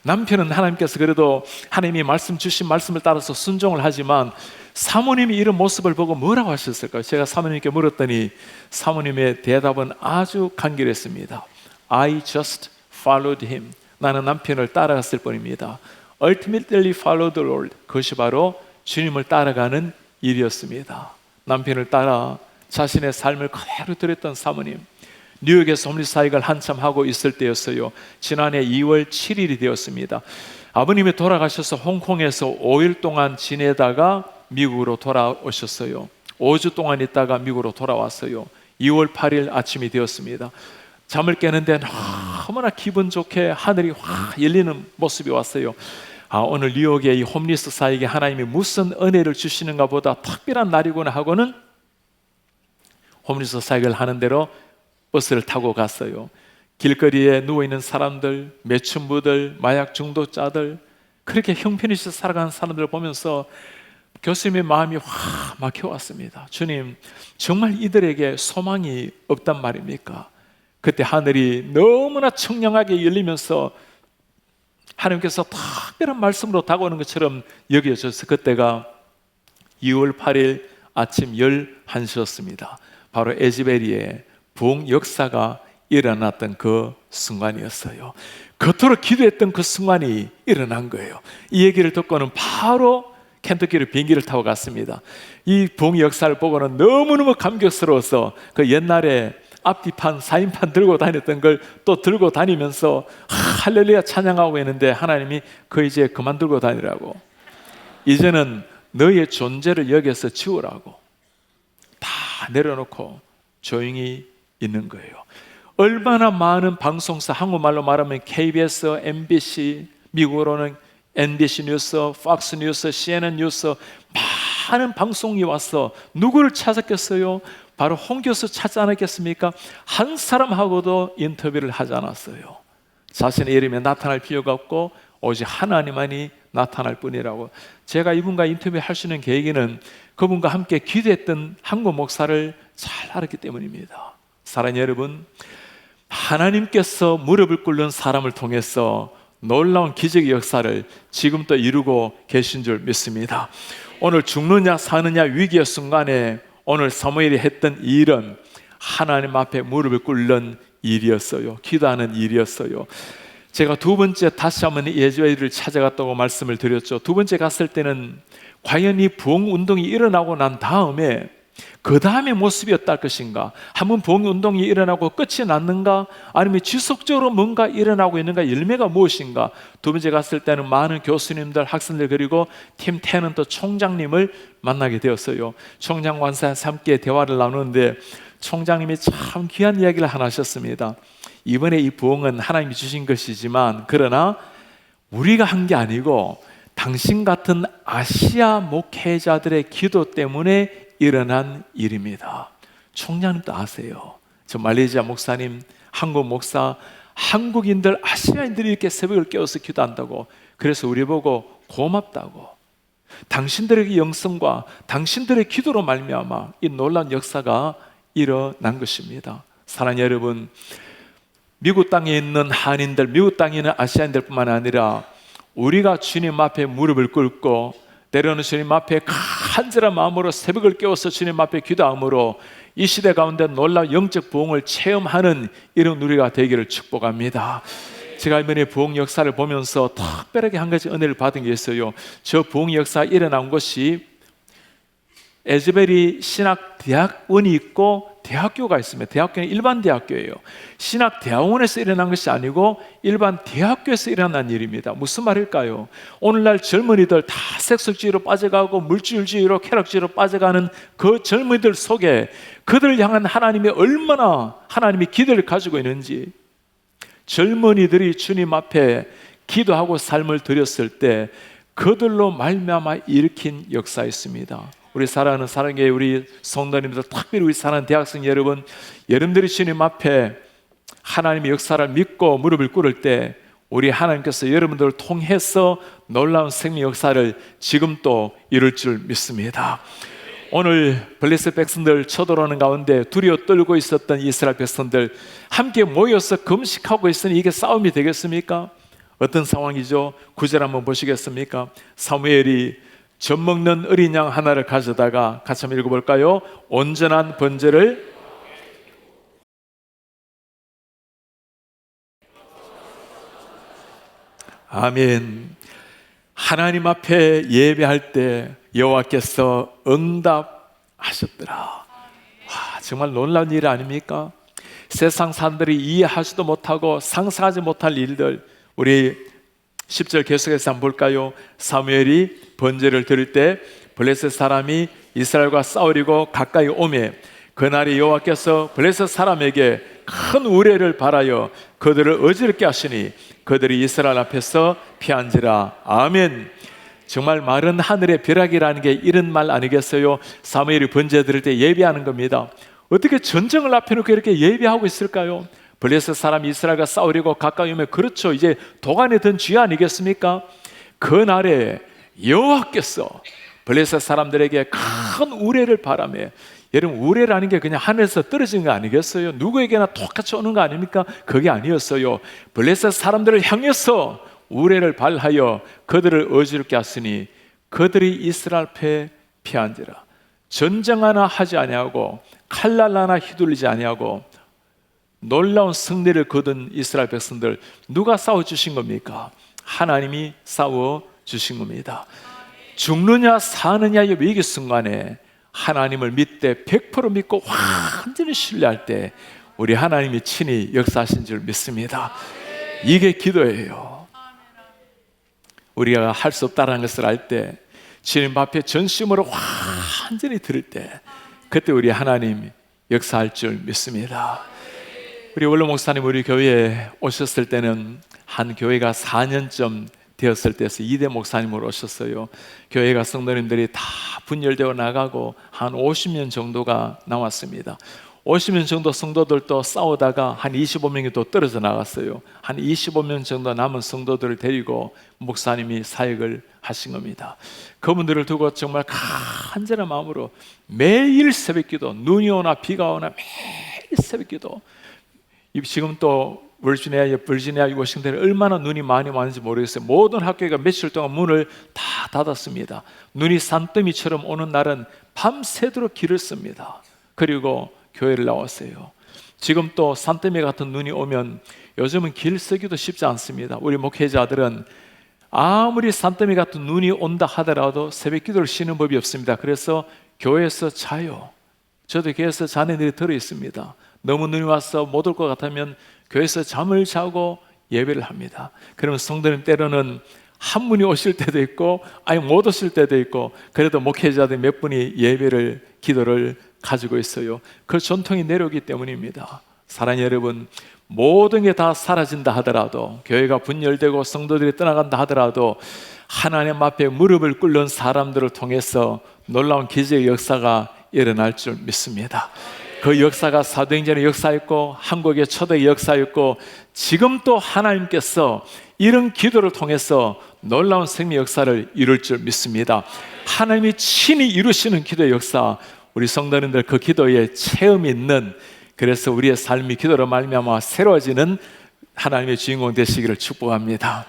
남편은 하나님께서 그래도 하나님이 말씀 주신 말씀을 따라서 순종을 하지만 사모님이 이런 모습을 보고 뭐라고 하셨을까요? 제가 사모님께 물었더니 사모님의 대답은 아주 간결했습니다. I just followed him. 나는 남편을 따라갔을 뿐입니다. Ultimately follow the Lord. 그것이 바로 주님을 따라가는 일이었습니다. 남편을 따라 자신의 삶을 그대로 드렸던 사모님, 뉴욕에서 홈리스 사역을 한참 하고 있을 때였어요. 지난해 2월 7일이 되었습니다. 아버님이 돌아가셔서 홍콩에서 5일 동안 지내다가 미국으로 돌아오셨어요. 5주 동안 있다가 미국으로 돌아왔어요. 2월 8일 아침이 되었습니다. 잠을 깨는데 너무나 기분 좋게 하늘이 확 열리는 모습이 왔어요. 오늘 뉴욕의 이 홈리스 사역에 하나님이 무슨 은혜를 주시는가 보다 특별한 날이구나 하고는 홈리스 사역을 하는 대로 버스를 타고 갔어요. 길거리에 누워있는 사람들, 매춘부들, 마약 중독자들, 그렇게 형편없이 살아가는 사람들을 보면서 교수님의 마음이 확 막혀왔습니다. 주님, 정말 이들에게 소망이 없단 말입니까? 그때 하늘이 너무나 청량하게 열리면서 하나님께서 특별한 말씀으로 다가오는 것처럼 여겨져서 그때가 2월 8일 아침 11시였습니다. 바로 에즈베리의 부흥 역사가 일어났던 그 순간이었어요. 그토록 기도했던 그 순간이 일어난 거예요. 이 얘기를 듣고는 바로 켄터키로 비행기를 타고 갔습니다. 이 부흥 역사를 보고는 너무너무 감격스러워서 그 옛날에 앞뒤판, 사인판 들고 다녔던 걸 또 들고 다니면서 할렐루야 찬양하고 있는데 하나님이 그 이제 그만 들고 다니라고, 이제는 너의 존재를 여기서 지우라고 다 내려놓고 조용히 있는 거예요. 얼마나 많은 방송사, 한국말로 말하면 KBS, MBC, 미국으로는 NBC 뉴스, 폭스 뉴스, CNN 뉴스, 많은 방송이 와서 누구를 찾았겠어요? 바로 홍 교수 찾지 않았겠습니까? 한 사람하고도 인터뷰를 하지 않았어요. 자신의 이름에 나타날 필요가 없고 오직 하나님만이 나타날 뿐이라고. 제가 이분과 인터뷰할 수 있는 계기는 그분과 함께 기도했던 한국 목사를 잘 알았기 때문입니다. 사랑하는 여러분, 하나님께서 무릎을 꿇는 사람을 통해서 놀라운 기적의 역사를 지금 또 이루고 계신 줄 믿습니다. 오늘 죽느냐 사느냐 위기의 순간에 오늘 사무엘이 했던 이 일은 하나님 앞에 무릎을 꿇는 일이었어요. 기도하는 일이었어요. 제가 두 번째 다시 한번 에즈베리를 찾아갔다고 말씀을 드렸죠. 두 번째 갔을 때는 과연 이 부흥 운동이 일어나고 난 다음에 그 다음의 모습이 어떨 것인가? 한번 부흥 운동이 일어나고 끝이 났는가? 아니면 지속적으로 뭔가 일어나고 있는가? 열매가 무엇인가? 두 번째 갔을 때는 많은 교수님들, 학생들, 그리고 팀 테넌트 총장님을 만나게 되었어요. 총장 관사와 함께 대화를 나누는데 총장님이 참 귀한 이야기를 하나 하셨습니다. 이번에 이 부흥은 하나님이 주신 것이지만 그러나 우리가 한 게 아니고 당신 같은 아시아 목회자들의 기도 때문에 일어난 일입니다. 총장님도 아세요. 저 말레이시아 목사님, 한국 목사, 한국인들, 아시아인들이 이렇게 새벽을 깨워서 기도한다고, 그래서 우리 보고 고맙다고, 당신들의 영성과 당신들의 기도로 말미암아 이 놀라운 역사가 일어난 것입니다. 사랑하는 여러분, 미국 땅에 있는 한인들, 미국 땅에 있는 아시아인들뿐만 아니라 우리가 주님 앞에 무릎을 꿇고 때로는 주님 앞에 간절한 마음으로 새벽을 깨워서 주님 앞에 기도함으로 이 시대 가운데 놀라운 영적 부흥을 체험하는 이런 우리가 되기를 축복합니다. 제가 이번에 부흥 역사를 보면서 특별하게 한 가지 은혜를 받은 게 있어요. 저 부흥 역사가 일어난 곳이 에즈베리 신학대학원이 있고 대학교가 있습니다. 대학교는 일반 대학교예요. 신학대학원에서 일어난 것이 아니고 일반 대학교에서 일어난 일입니다. 무슨 말일까요? 오늘날 젊은이들 다 색소주의로 빠져가고 물질주의로 쾌락주의로 빠져가는 그 젊은이들 속에 그들을 향한 하나님이 얼마나 하나님이 기대를 가지고 있는지, 젊은이들이 주님 앞에 기도하고 삶을 드렸을 때 그들로 말미암아 일으킨 역사였습니다. 우리 사랑하는 사랑의 우리 성도님들, 특별히 우리 사랑하는 대학생 여러분, 여러분들이 주님 앞에 하나님의 역사를 믿고 무릎을 꿇을 때 우리 하나님께서 여러분들을 통해서 놀라운 생명 역사를 지금 또 이룰 줄 믿습니다. 오늘 블레셋 백성들 쳐들어오는 가운데 두려워 떨고 있었던 이스라엘 백성들 함께 모여서 금식하고 있으니 이게 싸움이 되겠습니까? 어떤 상황이죠? 9절 한번 보시겠습니까? 사무엘이 젖 먹는 어린 양 하나를 가져다가 같이 한번 읽어볼까요? 온전한 번제를 아멘. 하나님 앞에 예배할 때 여호와께서 응답하셨더라. 와, 정말 놀라운 일 아닙니까? 세상 사람들이 이해하지도 못하고 상상하지 못할 일들, 우리 10절 계속해서 한번 볼까요? 사무엘이 번제를 드릴 때 블레셋 사람이 이스라엘과 싸우려고 가까이 오매 그날에 여호와께서 블레셋 사람에게 큰 우레를 발하여 그들을 어지럽게 하시니 그들이 이스라엘 앞에서 피한지라. 아멘. 정말 마른 하늘의 벼락이라는 게 이런 말 아니겠어요? 사무엘이 번제 드릴 때 예배하는 겁니다. 어떻게 전쟁을 앞에 놓고 이렇게 예배하고 있을까요? 블레셋 사람이 이스라엘과 싸우려고 가까이 오면 그렇죠, 이제 도간에 든 쥐 아니겠습니까? 그날에 여호와께서 블레셋 사람들에게 큰 우레를 바라매, 여러분 우레라는 게 그냥 하늘에서 떨어진 거 아니겠어요? 누구에게나 똑같이 오는 거 아닙니까? 그게 아니었어요. 블레셋 사람들을 향해서 우레를 발하여 그들을 어지럽게 하시니 그들이 이스라엘 앞에 피한지라. 전쟁 하나 하지 아니하고 칼날 하나 휘둘리지 아니하고 놀라운 승리를 거둔 이스라엘 백성들, 누가 싸워주신 겁니까? 하나님이 싸워주신 겁니다. 죽느냐 사느냐의 위기 순간에 하나님을 믿되 100% 믿고 완전히 신뢰할 때 우리 하나님이 친히 역사하신 줄 믿습니다. 이게 기도예요. 우리가 할 수 없다는 것을 알 때, 주님 앞에 전심으로 완전히 들을 때 그때 우리 하나님 역사할 줄 믿습니다. 우리 원로 목사님 우리 교회에 오셨을 때는 한 교회가 4년쯤 되었을 때에서 2대 목사님으로 오셨어요. 교회가 성도님들이 다 분열되어 나가고 한 50년 정도가 남았습니다. 50년 정도 성도들도 싸우다가 한 25명이 또 떨어져 나갔어요. 한 25명 정도 남은 성도들을 데리고 목사님이 사역을 하신 겁니다. 그분들을 두고 정말 간절한 마음으로 매일 새벽기도, 눈이 오나 비가 오나 매일 새벽기도. 지금 또 버지니아, 워싱턴에 얼마나 눈이 많이 왔는지 모르겠어요. 모든 학교가 며칠 동안 문을 다 닫았습니다. 눈이 산더미처럼 오는 날은 밤새도록 길을 씁니다. 그리고 교회를 나왔어요. 지금 또 산더미 같은 눈이 오면 요즘은 길 쓰기도 쉽지 않습니다. 우리 목회자들은 아무리 산더미 같은 눈이 온다 하더라도 새벽 기도를 쉬는 법이 없습니다. 그래서 교회에서 자요. 저도 교회에서 자는 일이 들어 있습니다. 너무 눈이 와서 못 올 것 같으면 교회에서 잠을 자고 예배를 합니다. 그러면 성도님 때로는 한 분이 오실 때도 있고 아예 못 오실 때도 있고, 그래도 목회자들 몇 분이 예배를, 기도를 가지고 있어요. 그 전통이 내려오기 때문입니다. 사랑하는 여러분, 모든 게 다 사라진다 하더라도, 교회가 분열되고 성도들이 떠나간다 하더라도 하나님 앞에 무릎을 꿇는 사람들을 통해서 놀라운 기적의 역사가 일어날 줄 믿습니다. 그 역사가 사도행전의 역사였고 한국의 초대의 역사였고, 지금 또 하나님께서 이런 기도를 통해서 놀라운 생명 역사를 이룰 줄 믿습니다. 하나님이 친히 이루시는 기도의 역사, 우리 성도님들 그 기도에 체험이 있는, 그래서 우리의 삶이 기도로 말미암아 새로워지는 하나님의 주인공 되시기를 축복합니다.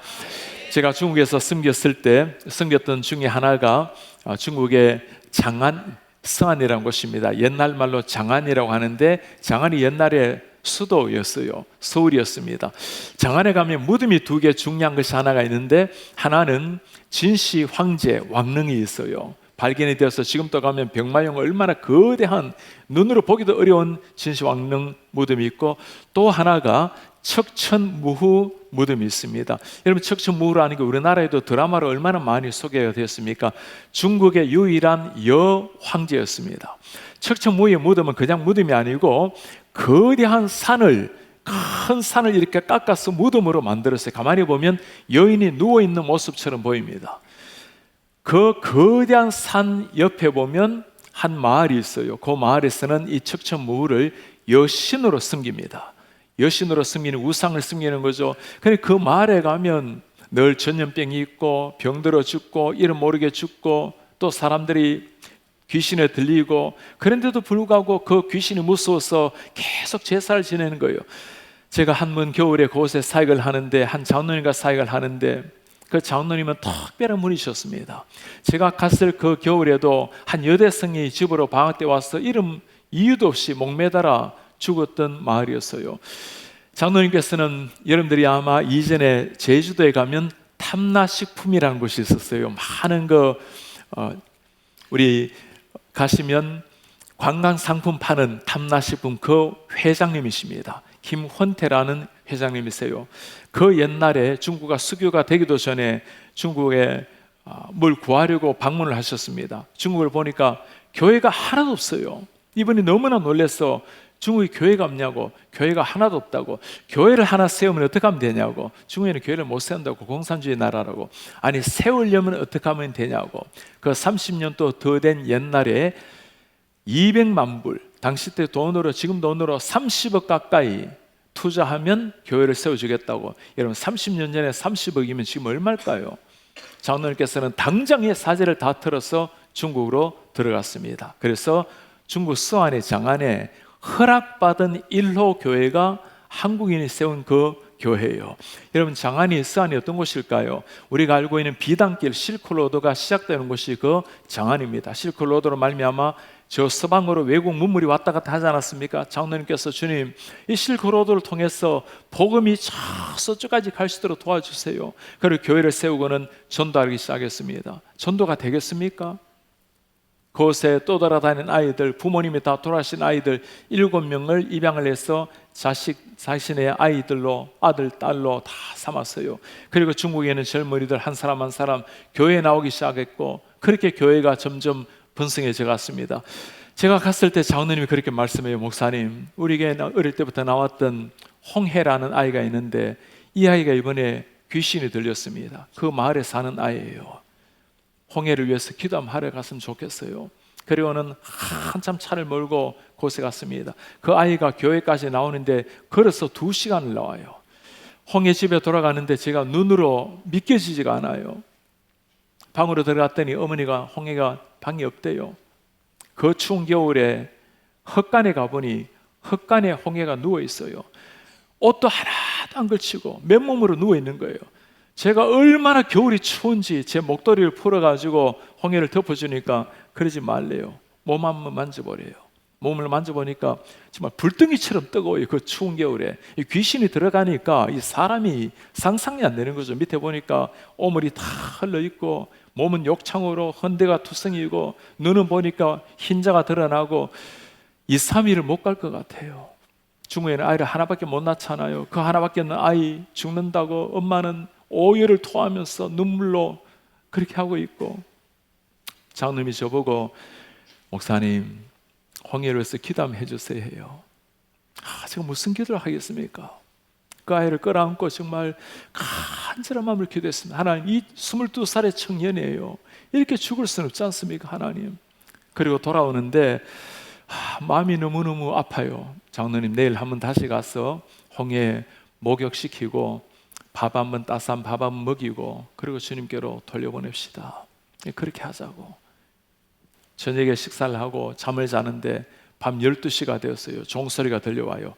제가 중국에서 섬겼을 때 섬겼던 중에 하나가 중국의 장안 서안이라는 곳입니다. 옛날 말로 장안이라고 하는데, 장안이 옛날에 수도였어요. 서울이었습니다. 장안에 가면 무덤이 두 개 중요한 것이 하나가 있는데, 하나는 진시 황제 왕릉이 있어요. 발견이 되어서 지금도 가면 병마용 얼마나 거대한, 눈으로 보기도 어려운 진시 왕릉 무덤이 있고, 또 하나가 척천무후 무덤이 있습니다. 여러분, 척천무후라는 게 우리나라에도 드라마로 얼마나 많이 소개가 되었습니까? 중국의 유일한 여 황제였습니다. 척천무후의 무덤은 그냥 무덤이 아니고 거대한 산을, 큰 산을 이렇게 깎아서 무덤으로 만들었어요. 가만히 보면 여인이 누워있는 모습처럼 보입니다. 그 거대한 산 옆에 보면 한 마을이 있어요. 그 마을에서는 이 척천무후를 여신으로 섬깁니다. 여신으로 섬기는, 우상을 섬기는 거죠. 근데 그 마을에 가면 늘 전염병이 있고 병들어 죽고 이름 모르게 죽고, 또 사람들이 귀신에 들리고, 그런데도 불구하고 그 귀신이 무서워서 계속 제사를 지내는 거예요. 제가 한번 겨울에 그곳에 사역을 하는데, 한 장로님과 사역을 하는데, 그 장로님은 특별한 분이셨습니다. 제가 갔을 그 겨울에도 한 여대생이 집으로 방학 때 와서 이유도 없이 목매달아 죽었던 마을이었어요. 장로님께서는, 여러분들이 아마 이전에 제주도에 가면 탐라식품이라는 곳이 있었어요. 많은 우리 가시면 관광상품 파는 탐라식품 그 회장님이십니다. 김헌태라는 회장님이세요. 그 옛날에 중국가 수교가 되기도 전에 중국에 뭘 구하려고 방문을 하셨습니다. 중국을 보니까 교회가 하나도 없어요. 이분이 너무나 놀라서 중국에 교회가 없냐고, 교회가 하나도 없다고, 교회를 하나 세우면 어떻게 하면 되냐고, 중국에는 교회를 못 세운다고, 공산주의 나라라고, 아니 세우려면 어떻게 하면 되냐고. 그 30년 또 더 된 옛날에 200만 불, 당시 때 돈으로, 지금 돈으로 30억 가까이 투자하면 교회를 세워주겠다고. 여러분, 30년 전에 30억이면 지금 얼마일까요? 장로님께서는 당장에 사제를 다 틀어서 중국으로 들어갔습니다. 그래서 중국 서안의 장안에 허락받은 1호 교회가 한국인이 세운 그 교회예요. 여러분, 장안이 서안이 어떤 곳일까요? 우리가 알고 있는 비단길 실크로드가 시작되는 곳이 그 장안입니다. 실크로드로 말미암아 저 서방으로 외국 문물이 왔다 갔다 하지 않았습니까? 장로님께서, 주님, 이 실크로드를 통해서 복음이 저쪽까지 갈 수 있도록 도와주세요. 그리고 교회를 세우고는 전도하기 시작했습니다. 전도가 되겠습니까? 그곳에 떠돌아다니는 아이들, 부모님이 다 돌아가신 아이들 7명을 입양을 해서 자신의 아이들로, 아들, 딸로 다 삼았어요. 그리고 중국에는 젊은이들 한 사람 한 사람 교회에 나오기 시작했고, 그렇게 교회가 점점 번성해져 갔습니다. 제가 갔을 때 장로님이 그렇게 말씀해요. 목사님, 우리 교회 어릴 때부터 나왔던 홍해라는 아이가 있는데, 이 아이가 이번에 귀신이 들렸습니다. 그 마을에 사는 아이예요. 홍해를 위해서 기도 한번 하러 갔으면 좋겠어요. 그리고는 한참 차를 몰고 곳에 갔습니다. 그 아이가 교회까지 나오는데 걸어서 2시간을 나와요. 홍해 집에 돌아가는데 제가 눈으로 믿겨지지가 않아요. 방으로 들어갔더니 어머니가 홍해가 방이 없대요. 그 추운 겨울에 헛간에 가보니 헛간에 홍해가 누워 있어요. 옷도 하나도 안 걸치고 맨몸으로 누워 있는 거예요. 제가 얼마나 겨울이 추운지 제 목도리를 풀어가지고 홍해를 덮어주니까 그러지 말래요. 몸 한번 만져보래요. 몸을 만져보니까 정말 불덩이처럼 뜨거워요. 그 추운 겨울에 이 귀신이 들어가니까 이 사람이 상상이 안 되는 거죠. 밑에 보니까 오물이 다 흘러있고, 몸은 욕창으로 헌대가 투성이고, 눈은 보니까 흰자가 드러나고 2, 3일을 못 갈 것 같아요. 중국에는 아이를 하나밖에 못 낳잖아요. 그 하나밖에 없는 아이 죽는다고 엄마는 오열을 토하면서 눈물로 그렇게 하고 있고, 장로님이 저보고, 목사님, 홍해를 위해서 기도 한번 해주세요 해요. 제가 무슨 기도를 하겠습니까? 그 아이를 끌어안고 정말 간절한 마음을 기도했습니다. 하나님, 이 22살의 청년이에요. 이렇게 죽을 수는 없지 않습니까, 하나님? 그리고 돌아오는데 마음이 너무너무 아파요. 장로님, 내일 한번 다시 가서 홍해 목욕시키고 밥 한번, 따스한 밥 한번 먹이고, 그리고 주님께로 돌려보냅시다. 그렇게 하자고. 저녁에 식사를 하고 잠을 자는데 밤 12시가 되었어요. 종소리가 들려와요.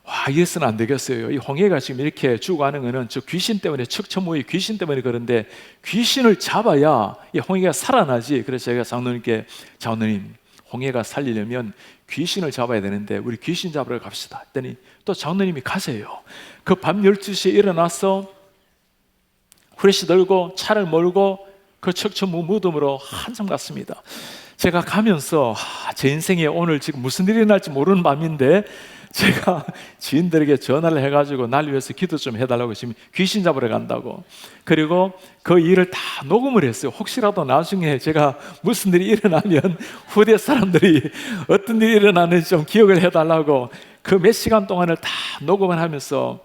와, 이래서는 안 되겠어요. 이 홍해가 지금 이렇게 죽어가는 거는 저 귀신 때문에, 척천무의 귀신 때문에 그런데 귀신을 잡아야 이 홍해가 살아나지. 그래서 제가 장로님께, 장로님, 홍해가 살리려면 귀신을 잡아야 되는데 우리 귀신 잡으러 갑시다 했더니 또 장로님이 가세요. 그 밤 12시에 일어나서 후레쉬 들고 차를 몰고 그 척천무 무덤으로 한참 갔습니다. 제가 가면서 제 인생에 오늘 지금 무슨 일이 날지 모르는 밤인데 제가 지인들에게 전화를 해가지고 날 위해서 기도 좀 해달라고, 지금 귀신 잡으러 간다고. 그리고 그 일을 다 녹음을 했어요. 혹시라도 나중에 제가 무슨 일이 일어나면 후대 사람들이 어떤 일이 일어나는지 좀 기억을 해달라고 그 몇 시간 동안을 다 녹음을 하면서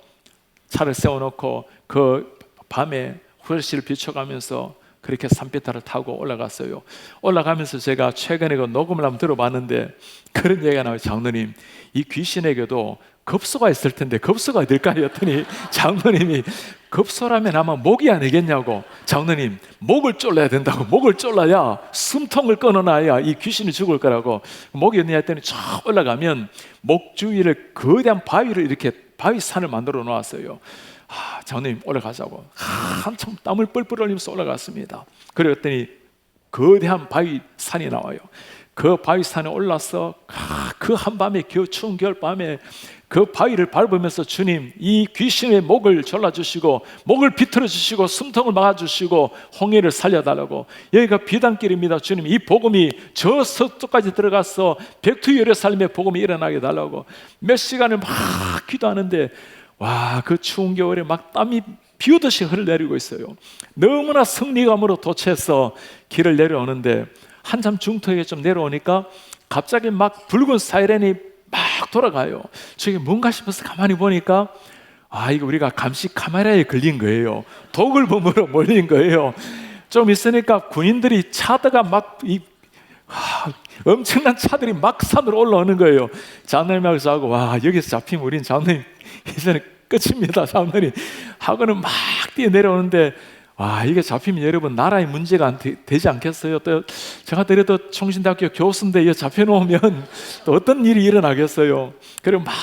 차를 세워놓고 그 밤에 후레쉬를 비춰가면서 그렇게 산비탈을 타고 올라갔어요. 올라가면서 제가 최근에 그 녹음을 한번 들어봤는데 그런 얘기가 나와요. 장로님, 이 귀신에게도 급소가 있을 텐데 급소가 어딜까요? 했더니 장로님이 급소라면 아마 목이 아니겠냐고. 장로님, 목을 졸라야 된다고. 목을 졸라야 숨통을 끊어놔야 이 귀신이 죽을 거라고. 목이 어디냐 했더니 쭉 올라가면 목 주위를 거대한 바위를 이렇게 바위산을 만들어 놓았어요. 장로님 올라가자고 한참 땀을 뻘뻘 흘리면서 올라갔습니다. 그랬더니 거대한 바위산이 나와요. 그 바위산에 올라서 그 한밤에 추운 겨울밤에 그 바위를 밟으면서 주님, 이 귀신의 목을 졸라주시고 목을 비틀어주시고 숨통을 막아주시고 홍해를 살려달라고. 여기가 비단길입니다. 주님, 이 복음이 저 서쪽까지 들어가서 백투열의 삶의 복음이 일어나게 달라고 몇 시간을 막 기도하는데 와, 그 추운 겨울에 막 땀이 비오듯이 흘러내리고 있어요. 너무나 승리감으로 도취해서 길을 내려오는데 한참 중턱에 좀 내려오니까 갑자기 막 붉은 사이렌이 막 돌아가요. 저게 뭔가 싶어서 가만히 보니까 이거 우리가 감시 카메라에 걸린 거예요. 독을 범으로 몰린 거예요. 좀 있으니까 군인들이 차다가 막 엄청난 차들이 막 산으로 올라오는 거예요. 장로님하고 저하고 여기서 잡히면 우린 장로님 이제는 끝입니다. 장로님 하고는 막 뛰어내려오는데 이게 잡히면 여러분 나라의 문제가 되지 않겠어요? 또 제가 그래도 총신대학교 교수인데 이거 잡혀놓으면 또 어떤 일이 일어나겠어요? 그리고 막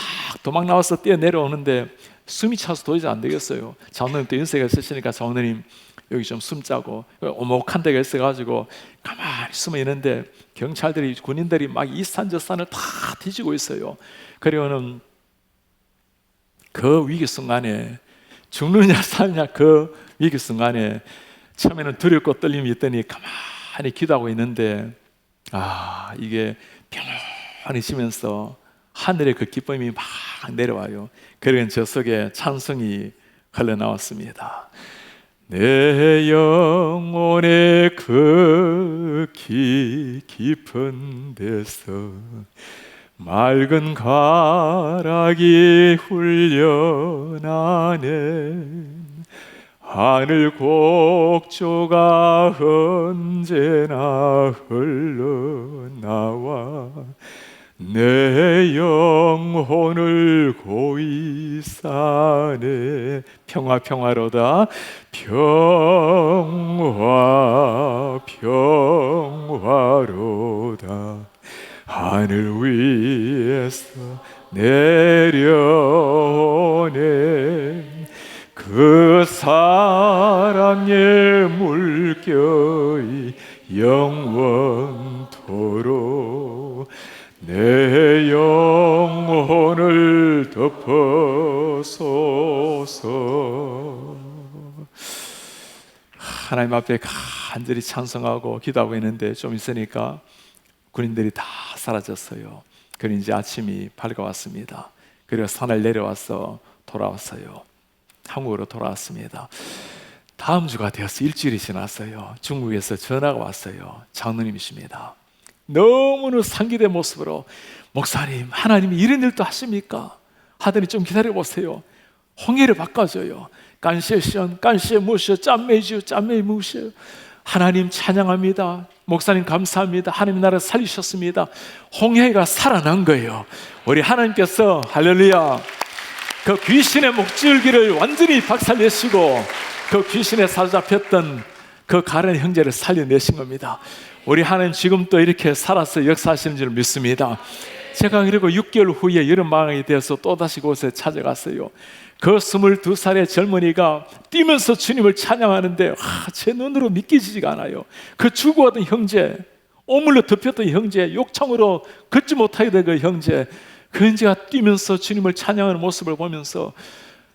도망 나와서 뛰어내려오는데 숨이 차서 도저히 안 되겠어요. 장로님 또 연세가 있으시니까 장로님 여기 좀 숨자고, 오목한 데가 있어가지고 가만히 숨어 있는데 경찰들이, 군인들이 막 이 산 저 산을 다 뒤지고 있어요. 그리고는 그 위기 순간에 죽느냐 사느냐 그 위기 순간에 처음에는 두렵고 떨림이 있더니 가만히 기도하고 있는데 이게 평안해지면서 하늘의 그 기쁨이 막 내려와요. 그러면 저 속에 찬송이 흘러나왔습니다. 내 영혼의 그 깊은 데서 맑은 가락이 훈련하네. 하늘 곡조가 언제나 흘러나와 내 영혼을 고이 사네. 평화로다. 평화로다. 하늘 위에서 내려오네. 그 사랑의 물결이 영원토록 내 영혼을 덮어소서. 하나님 앞에 간절히 찬송하고 기도하고 있는데 좀 있으니까 군인들이 다 사라졌어요. 그리고 이제 아침이 밝아왔습니다. 그리고 산을 내려와서 돌아왔어요. 한국으로 돌아왔습니다. 다음 주가 되어서 일주일이 지났어요. 중국에서 전화가 왔어요. 장로님이십니다. 너무나 상기된 모습으로 목사님, 하나님이 이런 일도 하십니까? 하더니 좀 기다려보세요. 홍해를 바꿔줘요. 간시에션, 간시에 무시오, 짬매지오, 짬매 무시오. 하나님 찬양합니다. 목사님 감사합니다. 하나님 나라 살리셨습니다. 홍해가 살아난 거예요. 우리 하나님께서 할렐루야, 그 귀신의 목줄기를 완전히 박살내시고 그 귀신에 사로잡혔던 그 가련 형제를 살려내신 겁니다. 우리 하나님 지금 또 이렇게 살아서 역사하시는 줄 믿습니다. 제가 그리고 6개월 후에 여름방학이 되어서 또다시 그곳에 찾아갔어요. 그 22살의 젊은이가 뛰면서 주님을 찬양하는데 제 눈으로 믿기지가 않아요. 그 죽어가던 형제, 오물로 덮였던 형제, 욕창으로 걷지 못하게 된 그 형제, 그 형제가 뛰면서 주님을 찬양하는 모습을 보면서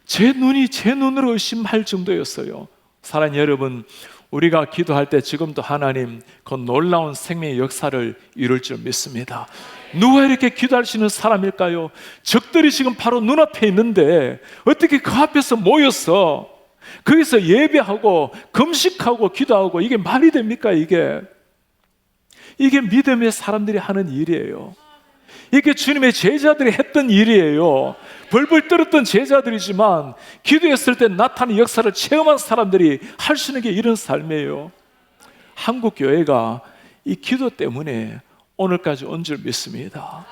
제 눈으로 의심할 정도였어요. 사랑하는 여러분, 우리가 기도할 때 지금도 하나님 그 놀라운 생명의 역사를 이룰 줄 믿습니다. 누가 이렇게 기도할 수 있는 사람일까요? 적들이 지금 바로 눈앞에 있는데 어떻게 그 앞에서 모여서 거기서 예배하고 금식하고 기도하고 이게 말이 됩니까? 이게 믿음의 사람들이 하는 일이에요. 이게 주님의 제자들이 했던 일이에요. 벌벌 떨었던 제자들이지만 기도했을 때 나타나는 역사를 체험한 사람들이 할 수 있는 게 이런 삶이에요. 한국 교회가 이 기도 때문에 오늘까지 온 줄 믿습니다.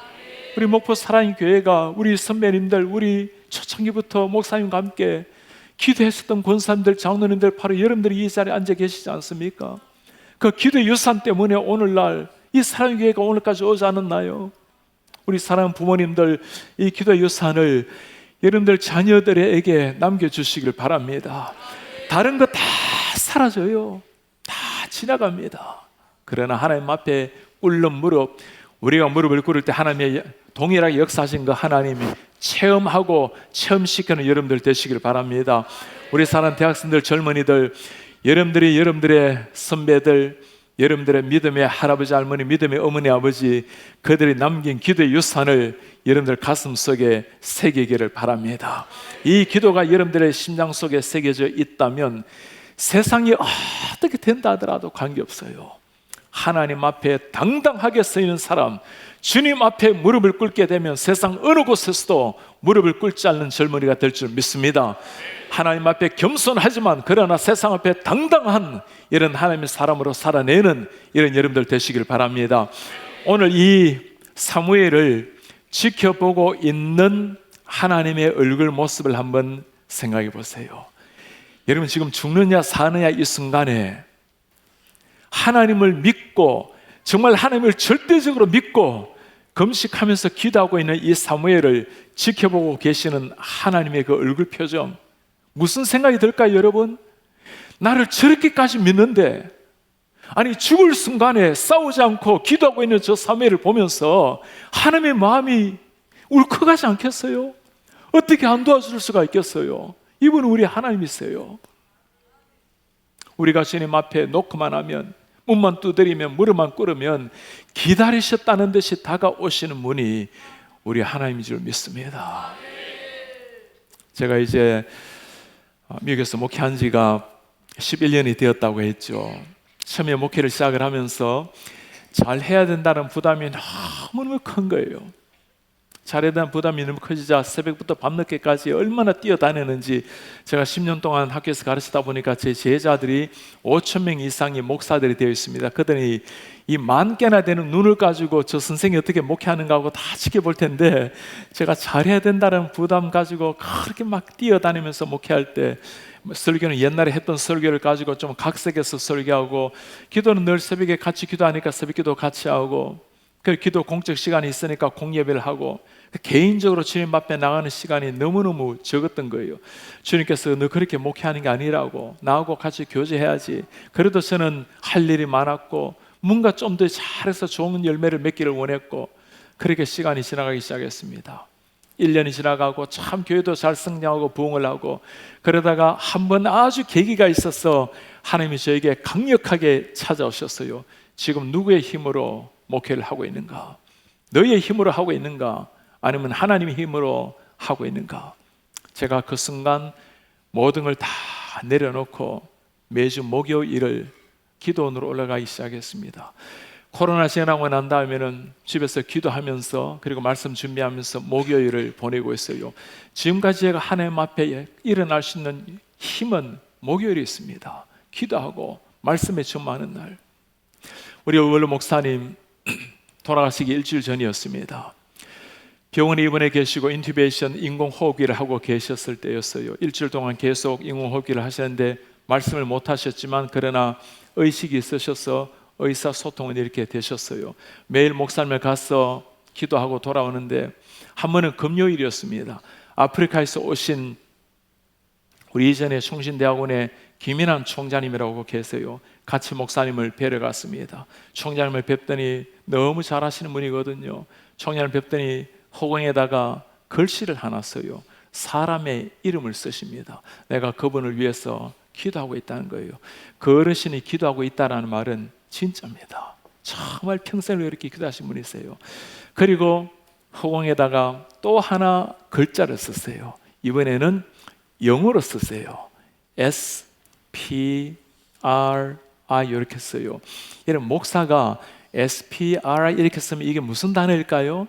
우리 목포 사랑의 교회가 우리 선배님들, 우리 초창기부터 목사님과 함께 기도했었던 권사님들, 장로님들, 바로 여러분들이 이 자리에 앉아 계시지 않습니까? 그 기도 유산 때문에 오늘날 이 사랑의 교회가 오늘까지 오지 않았나요? 우리 사랑하는 부모님들, 이 기도 유산을 여러분들 자녀들에게 남겨주시길 바랍니다. 다른 거 다 사라져요. 다 지나갑니다. 그러나 하나님 앞에 꿇는 무릎, 우리가 무릎을 꿇을 때 하나님의 동일하게 역사하신 거 하나님이 체험하고 체험시키는 여러분들 되시길 바랍니다. 우리 사랑하는 대학생들, 젊은이들, 여러분들의 선배들, 여러분들의 믿음의 할아버지, 할머니, 믿음의 어머니, 아버지, 그들이 남긴 기도의 유산을 여러분들 가슴 속에 새기기를 바랍니다. 이 기도가 여러분들의 심장 속에 새겨져 있다면 세상이 어떻게 된다 하더라도 관계없어요. 하나님 앞에 당당하게 서 있는 사람, 주님 앞에 무릎을 꿇게 되면 세상 어느 곳에서도 무릎을 꿇지 않는 젊은이가 될 줄 믿습니다. 하나님 앞에 겸손하지만 그러나 세상 앞에 당당한 이런 하나님의 사람으로 살아내는 이런 여러분들 되시길 바랍니다. 오늘 이 사무엘을 지켜보고 있는 하나님의 얼굴 모습을 한번 생각해 보세요. 여러분 지금 죽느냐 사느냐 이 순간에 하나님을 믿고 정말 하나님을 절대적으로 믿고 금식하면서 기도하고 있는 이 사무엘을 지켜보고 계시는 하나님의 그 얼굴 표정, 무슨 생각이 들까요, 여러분? 나를 저렇게까지 믿는데, 아니 죽을 순간에 싸우지 않고 기도하고 있는 저 사무엘을 보면서 하나님의 마음이 울컥하지 않겠어요? 어떻게 안 도와줄 수가 있겠어요? 이분은 우리 하나님이세요. 우리가 주님 앞에 놓고만 하면, 문만 두드리면, 무릎만 꿇으면 기다리셨다는 듯이 다가오시는 분이 우리 하나님인 줄 믿습니다. 제가 이제 미국에서 목회한 지가 11년이 되었다고 했죠. 처음에 목회를 시작을 하면서 잘 해야 된다는 부담이 너무너무 큰 거예요. 잘해야 된다는 부담이 너무 커지자 새벽부터 밤늦게까지 얼마나 뛰어다녔는지, 제가 10년 동안 학교에서 가르치다 보니까 제 제자들이 5,000명 이상의 목사들이 되어 있습니다. 그들이 이 10,000개나 되는 눈을 가지고 저 선생이 어떻게 목회하는가 하고 다 지켜볼 텐데, 제가 잘해야 된다는 부담 가지고 그렇게 막 뛰어다니면서 목회할 때, 설교는 옛날에 했던 설교를 가지고 좀 각색해서 설교하고, 기도는 늘 새벽에 같이 기도하니까 새벽기도 같이 하고, 그 기도 공적 시간이 있으니까 공예배를 하고, 개인적으로 주님 앞에 나가는 시간이 너무너무 적었던 거예요. 주님께서 너 그렇게 목회하는 게 아니라고, 나하고 같이 교제해야지. 그래도 저는 할 일이 많았고 뭔가 좀 더 잘해서 좋은 열매를 맺기를 원했고, 그렇게 시간이 지나가기 시작했습니다. 1년이 지나가고 참 교회도 잘 성장하고 부흥을 하고, 그러다가 한 번 아주 계기가 있어서 하나님이 저에게 강력하게 찾아오셨어요. 지금 누구의 힘으로 목회를 하고 있는가? 너의 힘으로 하고 있는가? 아니면 하나님의 힘으로 하고 있는가? 제가 그 순간 모든 걸 다 내려놓고 매주 목요일을 기도원으로 올라가기 시작했습니다. 코로나 지나고 난 다음에는 집에서 기도하면서, 그리고 말씀 준비하면서 목요일을 보내고 있어요. 지금까지 제가 하나님 앞에 일어날 수 있는 힘은 목요일이 있습니다. 기도하고 말씀에 충만하는 날. 우리 원로 목사님 돌아가시기 일주일 전이었습니다. 병원에 입원해 계시고 인튜베이션 인공호흡기를 하고 계셨을 때였어요. 일주일 동안 계속 인공호흡기를 하셨는데 말씀을 못 하셨지만 그러나 의식이 있으셔서 의사소통은 이렇게 되셨어요. 매일 목사님을 가서 기도하고 돌아오는데 한 번은 금요일이었습니다. 아프리카에서 오신 우리 이전에 충신대학원의 김인환 총장님이라고 계세요. 같이 목사님을 뵈러 갔습니다. 총장님을 뵙더니 너무 잘하시는 분이거든요. 총장님을 뵙더니 허공에다가 글씨를 하나 써요. 사람의 이름을 쓰십니다. 내가 그분을 위해서 기도하고 있다는 거예요. 그 어르신이 기도하고 있다는 말은 진짜입니다. 정말 평생을 이렇게 기도하신 분이세요. 그리고 허공에다가 또 하나 글자를 쓰세요. 이번에는 영어로 쓰세요. S-P-R-I 이렇게 써요. 이런 목사가 S-P-R-I 이렇게 쓰면 이게 무슨 단어일까요?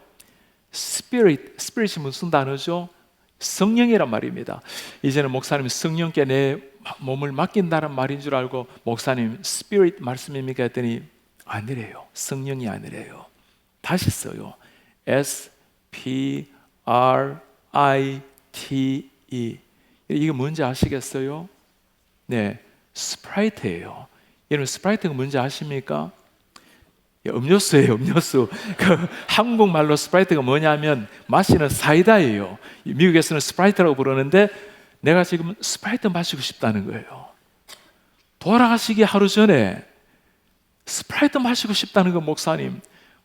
Spirit이 무슨 단어죠? 성령이란 말입니다. 이제는 목사님이 성령께 내 몸을 맡긴다는 말인 줄 알고 목사님 Spirit 말씀입니까 했더니 아니래요. 성령이 아니래요. 다시 써요. S-P-R-I-T-E 이게 뭔지 아시겠어요? 네, 스프라이트예요. 여러분 스프라이트가 뭔지 아십니까? 음료수예요. 음료수. 그 한국말로 스프라이트가 뭐냐면 마시는 사이다예요. 미국에서는 스프라이트라고 부르는데 내가 지금 스프라이트 마시고 싶다는 거예요. 돌아가시기 하루 전에 스프라이트 마시고 싶다는 거 목사님.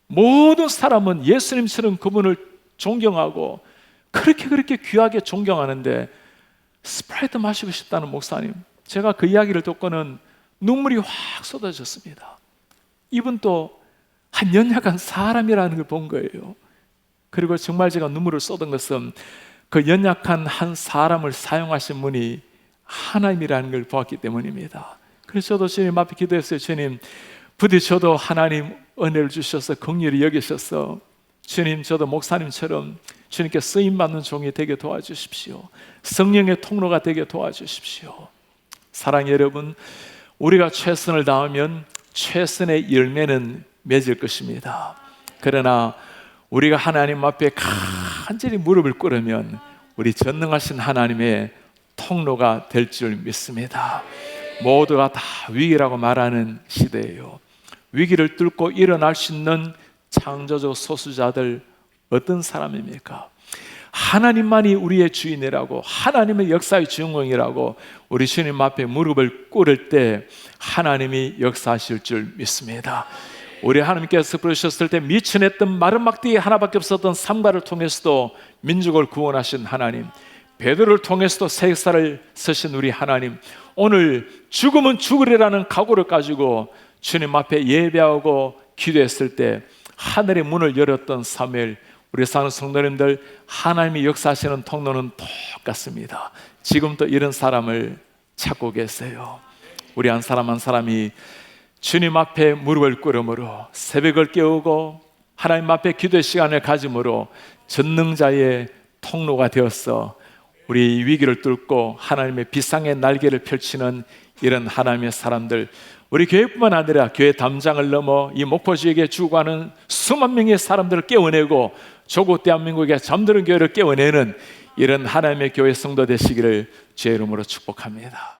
모든 사람은 예수님처럼 그분을 존경하고 그렇게 귀하게 존경하는데 스프라이트 마시고 싶다는 목사님. 제가 그 이야기를 듣고는 눈물이 확 쏟아졌습니다. 이분 또 한 연약한 사람이라는 걸 본 거예요. 그리고 정말 제가 눈물을 쏟은 것은 그 연약한 한 사람을 사용하신 분이 하나님이라는 걸 보았기 때문입니다. 그래서 저도 주님 앞에 기도했어요. 주님, 부디 저도 하나님 은혜를 주셔서 긍휼히 여기셔서 주님 저도 목사님처럼 주님께 쓰임받는 종이 되게 도와주십시오. 성령의 통로가 되게 도와주십시오. 사랑의 여러분, 우리가 최선을 다하면 최선의 열매는 맺을 것입니다. 그러나 우리가 하나님 앞에 간절히 무릎을 꿇으면 우리 전능하신 하나님의 통로가 될 줄 믿습니다. 모두가 다 위기라고 말하는 시대예요. 위기를 뚫고 일어날 수 있는 창조적 소수자들 어떤 사람입니까? 하나님만이 우리의 주인이라고, 하나님의 역사의 주인공이라고 우리 주님 앞에 무릎을 꿇을 때 하나님이 역사하실 줄 믿습니다. 우리 하나님께서 부르셨을 때 미천했던 마른 막대기 하나밖에 없었던 삼가를 통해서도 민족을 구원하신 하나님, 베드로를 통해서도 새 역사를 쓰신 우리 하나님, 오늘 죽으면 죽으리라는 각오를 가지고 주님 앞에 예배하고 기도했을 때 하늘의 문을 열었던 사무엘, 우리 사는 성도님들, 하나님이 역사하시는 통로는 똑같습니다. 지금도 이런 사람을 찾고 계세요. 우리 한 사람 한 사람이 주님 앞에 무릎을 꿇음으로, 새벽을 깨우고 하나님 앞에 기도의 시간을 가짐으로 전능자의 통로가 되어서 우리 위기를 뚫고 하나님의 비상의 날개를 펼치는 이런 하나님의 사람들, 우리 교회뿐만 아니라 교회 담장을 넘어 이 목포 지역에 죽어가는 수만 명의 사람들을 깨워내고 조국 대한민국의 잠드는 교회를 깨워내는 이런 하나님의 교회 성도 되시기를 주의 이름으로 축복합니다.